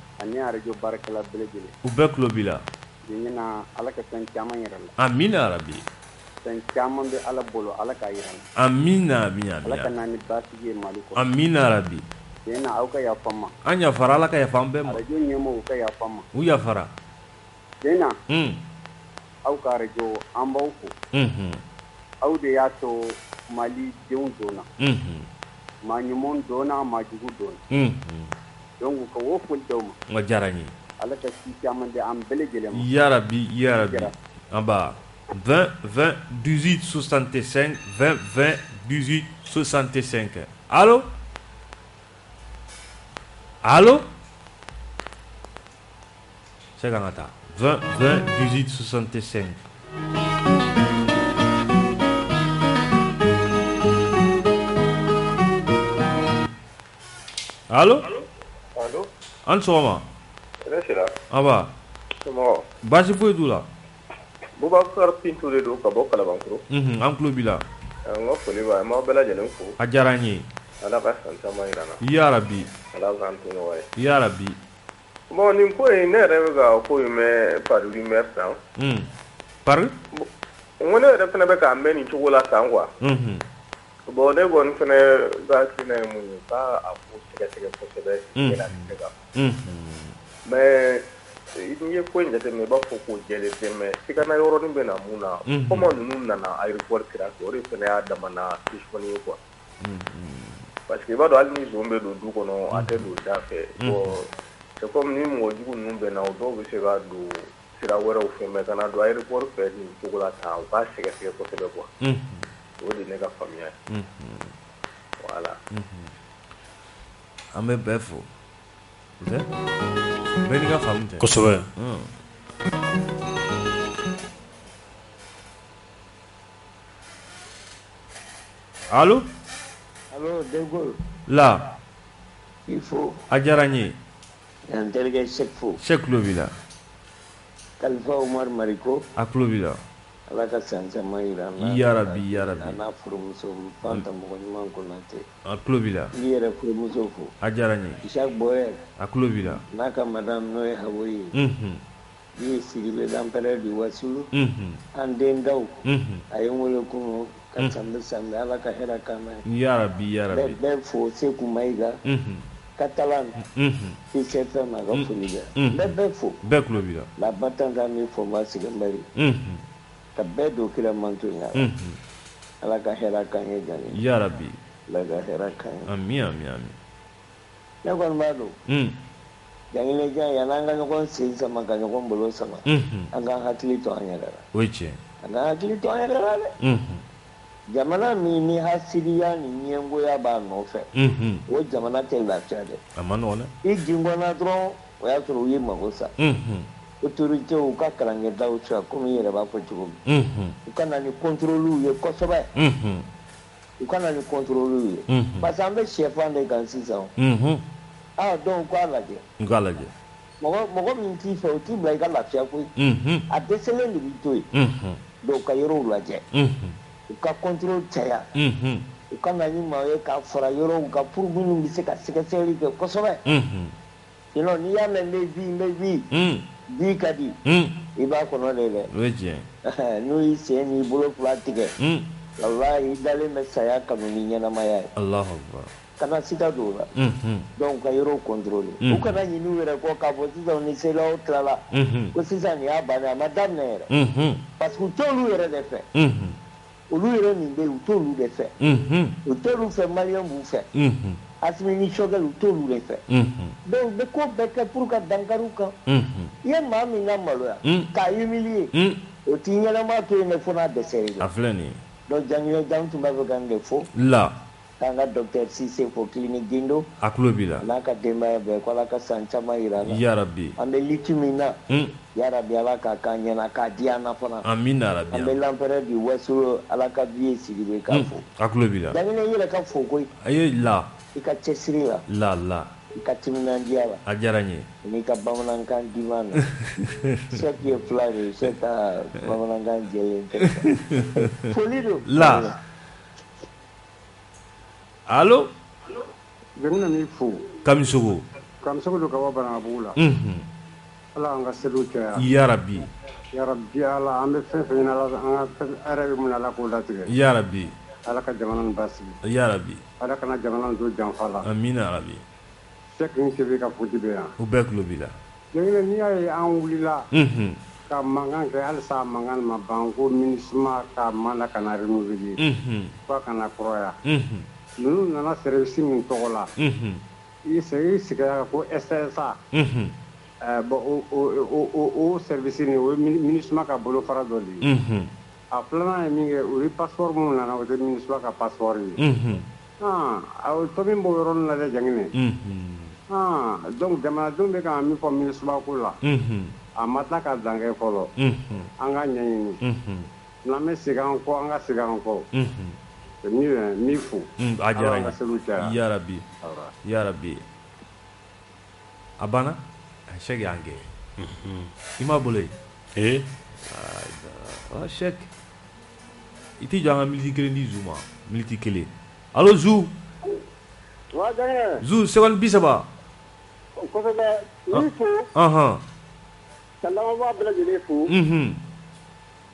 u bɛɛ tulo b'i la amina yarabi amina amina yarabi an yafara Ala ka yafa an bɛɛ ma u yafara aw ka radio an b'aw fo aw de y'a to Mali denw donna maa ɲuman donna maa jugu donna donc ka o foli d'aw ma o diyara n ye Ala ka si caman di an bɛɛ lajɛlen ma yarabi an ba 20 20 18 65 20 20 18 65 allo c'est kan ka taa 20 20 18 65 allo an sɔgɔma an ba baasi foyi t'u la Bubakar Pinto de don ka bɔ Kalabankoro an tulo b'i la an ka foli b'a ye m'aw bɛɛ lajɛlen fo a diyara n ye Ala ka san caman yira n na yarabi Ala k'an to ɲɔgɔn ye yarabi bon nin ko in ne yɛrɛ bɛ ka ko in mɛn par rumeur tan par n ko ne yɛrɛ fana bɛ k'a mɛn nin cogo la tan quoi bon ne kɔni fana ka hakilina ye mun ye k'a ko sɛgɛsɛgɛ kosɛbɛ sɛgɛlatigɛ kan mais n'i ye ko in jateminɛ i b'a fɔ ko jɛlen tɛ mais sikana yɔrɔnin bɛ na mun na comment ninnu nana aéroport kɛrɛfɛ o de fana y'a damana question ye quoi parce que i b'a dɔn hali ni zon bɛ don du kɔnɔ a tɛ don da fɛ bon c'est comme ni mɔgɔ jugu ninnu bɛ na o dɔw bɛ se ka don sira wɛrɛw fɛ mais kana don aéroport fɛ nin cogo la tan u k'a sɛgɛsɛgɛ kosɛbɛ quoi o de ne ka faamuya ye voilà an bɛ bɛɛ fo bɛɛ n'i ka faamu tɛ kosɛbɛ allo Degol la il faut a diyara n ye yan terikɛ Sɛk fo Sɛk tulo b'i la Kalifa Umar Mariko a tulo b'i la Ala ka san caman yira an na yarabi a n'a furumuso Fanta mɔgɔ ɲuman Konate a tulo b'i la n yɛrɛ furumuso fo a diyara n ye Ishak Boyer a tulo b'i la n'a ka madame n'o ye Hawo ye n ye Sidibe Danpɛrɛ di Wasulu an den daw a ye n wele kunun ka sanbe Ala ka hɛrɛ k'an na yarabi bɛɛ fo Seku Mayiga Catalan ICFM a ka foli bɛ bɛɛ fo bɛɛ tulo b'i la la batanta ni Fɔnba Sigɛnbɛri ka bɛɛ don kira manto in na Ala ka hɛrɛ k'an ye jani yarabi Ala ka hɛrɛ k'an ye ami ne kɔni b'a dɔn jangilɛjan yan'an ka ɲɔgɔn sen sama ka ɲɔgɔn bolo sama an ka hakili to an yɛrɛ la o ye tiɲɛ an ka hakili to an yɛrɛ la dɛ jamana min ni hasidiya ni ɲɛngoya b'a nɔfɛ o jamana tɛ lafiya dɛ a ma nɔgɔn dɛ i jingɔnna dɔrɔn o y'a sɔrɔ u ye mago sa autorité u ka kalankɛdaw cɛ komi i yɛrɛ b'a fɔ cogo min u ka na ni contrôle ye kosɛbɛ u ka na ni contrôle ye parce que an bɛ sɛfan de kan sisan donc u k'a lajɛ mɔgɔ min t'i fɛ o t'i bila i ka lafiya koyi a dɛsɛlen de b'i to yen donc ka yɔrɔw lajɛ u ka contrôle caya u ka na ni maa ye ka fara yɔrɔw kan pour minnu bɛ se ka sɛgɛsɛgɛli kɛ kosɛbɛ sinon n'i y'a mɛn n bɛ vi bi ka di i b'a kɔnɔ de dɛ o ye tiɲɛ n'u y'i sen n'i bolo fila tigɛ walahi i dalen bɛ saya kanu ni ɲɛnamaya ye Allahu Akbar kana siga don o la donc ka yɔrɔw contrôler u kana ɲinɛ u yɛrɛ kɔ k'a fɔ sisan ni CEDEAO tilala ko sisan nin y'a bannen a ma daminɛ yɛrɛ parce que u t'olu yɛrɛ de fɛ olu yɛrɛ min bɛ yen u t'olu de fɛ u t'olu fɛ maliyɛn b'u fɛ Assimi ni Choguel u t'olu de fɛ donc bɛ ko bɛɛ kɛ pour ka dankari u kan i ye maa min ka maloya k'a humilier o t'i ɲɛnama to yen dɛ fo n'a dɛsɛr'i la a filɛ nin ye donc Jangiɲɛ tun b'a fɛ ka nin de fɔ k'an ka docteur Cissé fo clinique Gindo a tulo b'i la n'a ka denbaya bɛɛ ko Ala ka san caman yira an na yarabi an bɛ litu min na yarabi Ala k'a k'an ɲɛna k'a di an na fana amina yarabi an bɛ l'empereur du Ouest Ala ka Biye Sidibe k'a fo a tulo b'i la Jangiɲɛ i yɛrɛ ka fo koyi ayi la i ka cɛsiri la i ka timinandiya la a diyara n ye n'i ka bamanankan diman na Cheikh ye fila de ye Cheikh ka bamanankan jɛlen tɛ foli don la allo bɛna min fo Kamisogo don ka bɔ Banabugu la Ala an ka seliw caya yarabi Ala an bɛ fɛn fɛn ɲini Ala an ka yɛrɛ bɛ mun Ala k'o latigɛ yarabi Ala ka jamana nin basigi yarabi Ala kana jamana nin to janfa la amina yarabi Cheikh ni sebe ka foti bɛ yan u bɛɛ tulo b'i la Jangiɲɛ n'i y'a ye an wulila ka mankan kɛ halisa mankan ma ban ko MINUSMA ka mana kana renouveler f'a kana kɔrɔya ninnu nana service min tɔgɔ la i sigaya ko SSA bon o service ni o ye MINUSMA ka bolofara dɔ de ye a filanan ye min kɛ o ye passeport minnu nana o tɛ MINUSMA ka passeport ye a tɔ min b'o yɔrɔ ninnu la dɛ Jangiɲɛ donc jamanadenw bɛ ka min fɔ MINUSMA ko la a ma tila ka dan kɛ fɔlɔ an ka ɲɛɲini n'an bɛ segin an kɔ an ka segin an kɔ min fo a diyara n ye yarabi a banna Cheikh y'an kɛ i m'a bolo ye Cheikh i t'i jɔ an ka miniti kelen di Zu ma miniti kelen allo Zu Zu seconde 30 kosɛbɛ min fo ka lamɛnbaga bɛɛ lajɛlen fo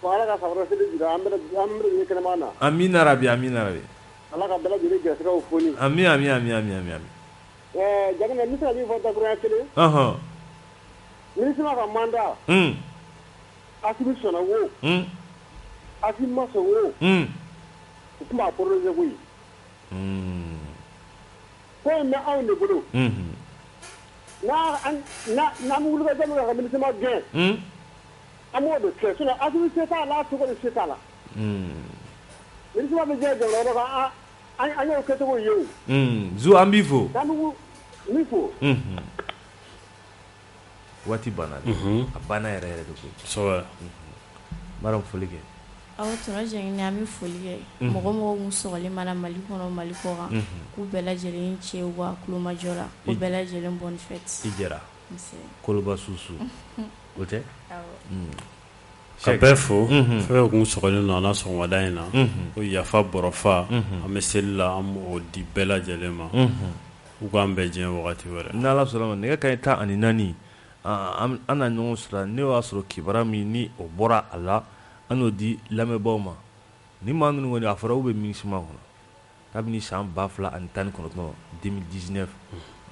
fo Ala ka sabara seli jira an bɛ ɲɛ kɛnɛma na amina yarabi Ala ka bɛɛ lajɛlen gɛrɛsɛgɛw foni ami Jangiɲɛ n bɛ se ka min fɔ dakuruɲɛ kelen MINUSMA ka mandat Assimi sɔnna wo Assimi ma sɔn wo u tun b'a prolonger koyi ko in bɛ anw de bolo n'an bɛ wulikajɔ min kɛ ka MINUSMA gɛn an b'o de kɛ sinon Assimi se t'a la Togo de se t'a la MINUSMA bɛ diɲɛ jamana yɔrɔ kan an y'o kɛcogo ye o Zu an b'i fo min fo waati banna a banna yɛrɛ de koyi Maram foli kɛ awɔ tonton Jangiɲɛ an bɛ foli kɛ mɔgɔ mun sɔgɔlen mana Mali kɔnɔ Mali kɔ kan k'u bɛɛ lajɛlen cɛ u ka kulomajɔ la k'u bɛɛ lajɛlen bonne fête i jɛra koloba susu o tɛ ka bɛɛ fo fɛn kun sɔgɔlen don an na sɔgɔmada in na ko yafa bɔrɔfa an bɛ seli la an b'o di bɛɛ lajɛlen ma u k'an bɛɛ diɲɛ wagati wɛrɛ ni Ala sɔnna ma nɛgɛ kanɲɛ 14 an na ɲɔgɔn sɔrɔ ne y'a sɔrɔ kibaruya min ni o bɔra a la an n'o di lamɛnbaaw ma ni maa ninnu kɔni a fɔra u bɛ MINUSMA kɔnɔ kabini san 2019 2019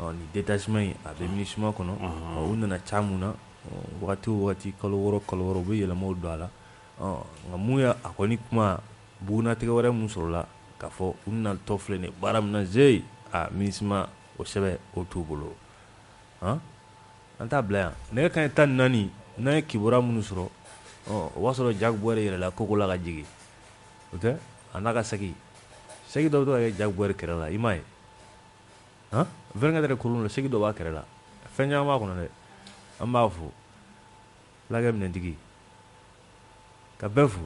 ni détachement in a bɛ MINUSMA kɔnɔ u nana ca mun na wagati o wagati kalo wɔɔrɔ u bɛ yɛlɛmaw don a la nka mun ye a kɔni kuma bugunatigɛ wɛrɛ mun sɔrɔ la k'a fɔ u natɔ filɛ nin baara min na zeyi MINUSMA o sɛbɛn o t'u bolo an t'a bila yan nɛgɛ kanɲɛ 14 n'an ye kibaruya minnu sɔrɔ o b'a sɔrɔ Jack Bɔrɛ yɛrɛla koko la ka jigin o tɛ a n'a ka sagi dɔ bɛ to ka kɛ Jack Bɔrɛ kɛrɛ la i m'a ye 24 heures kurun la sagi dɔ b'a kɛrɛ la fɛn caman b'a kɔnɔ dɛ an b'a fo fulakɛ minɛntigi ka bɛɛ fo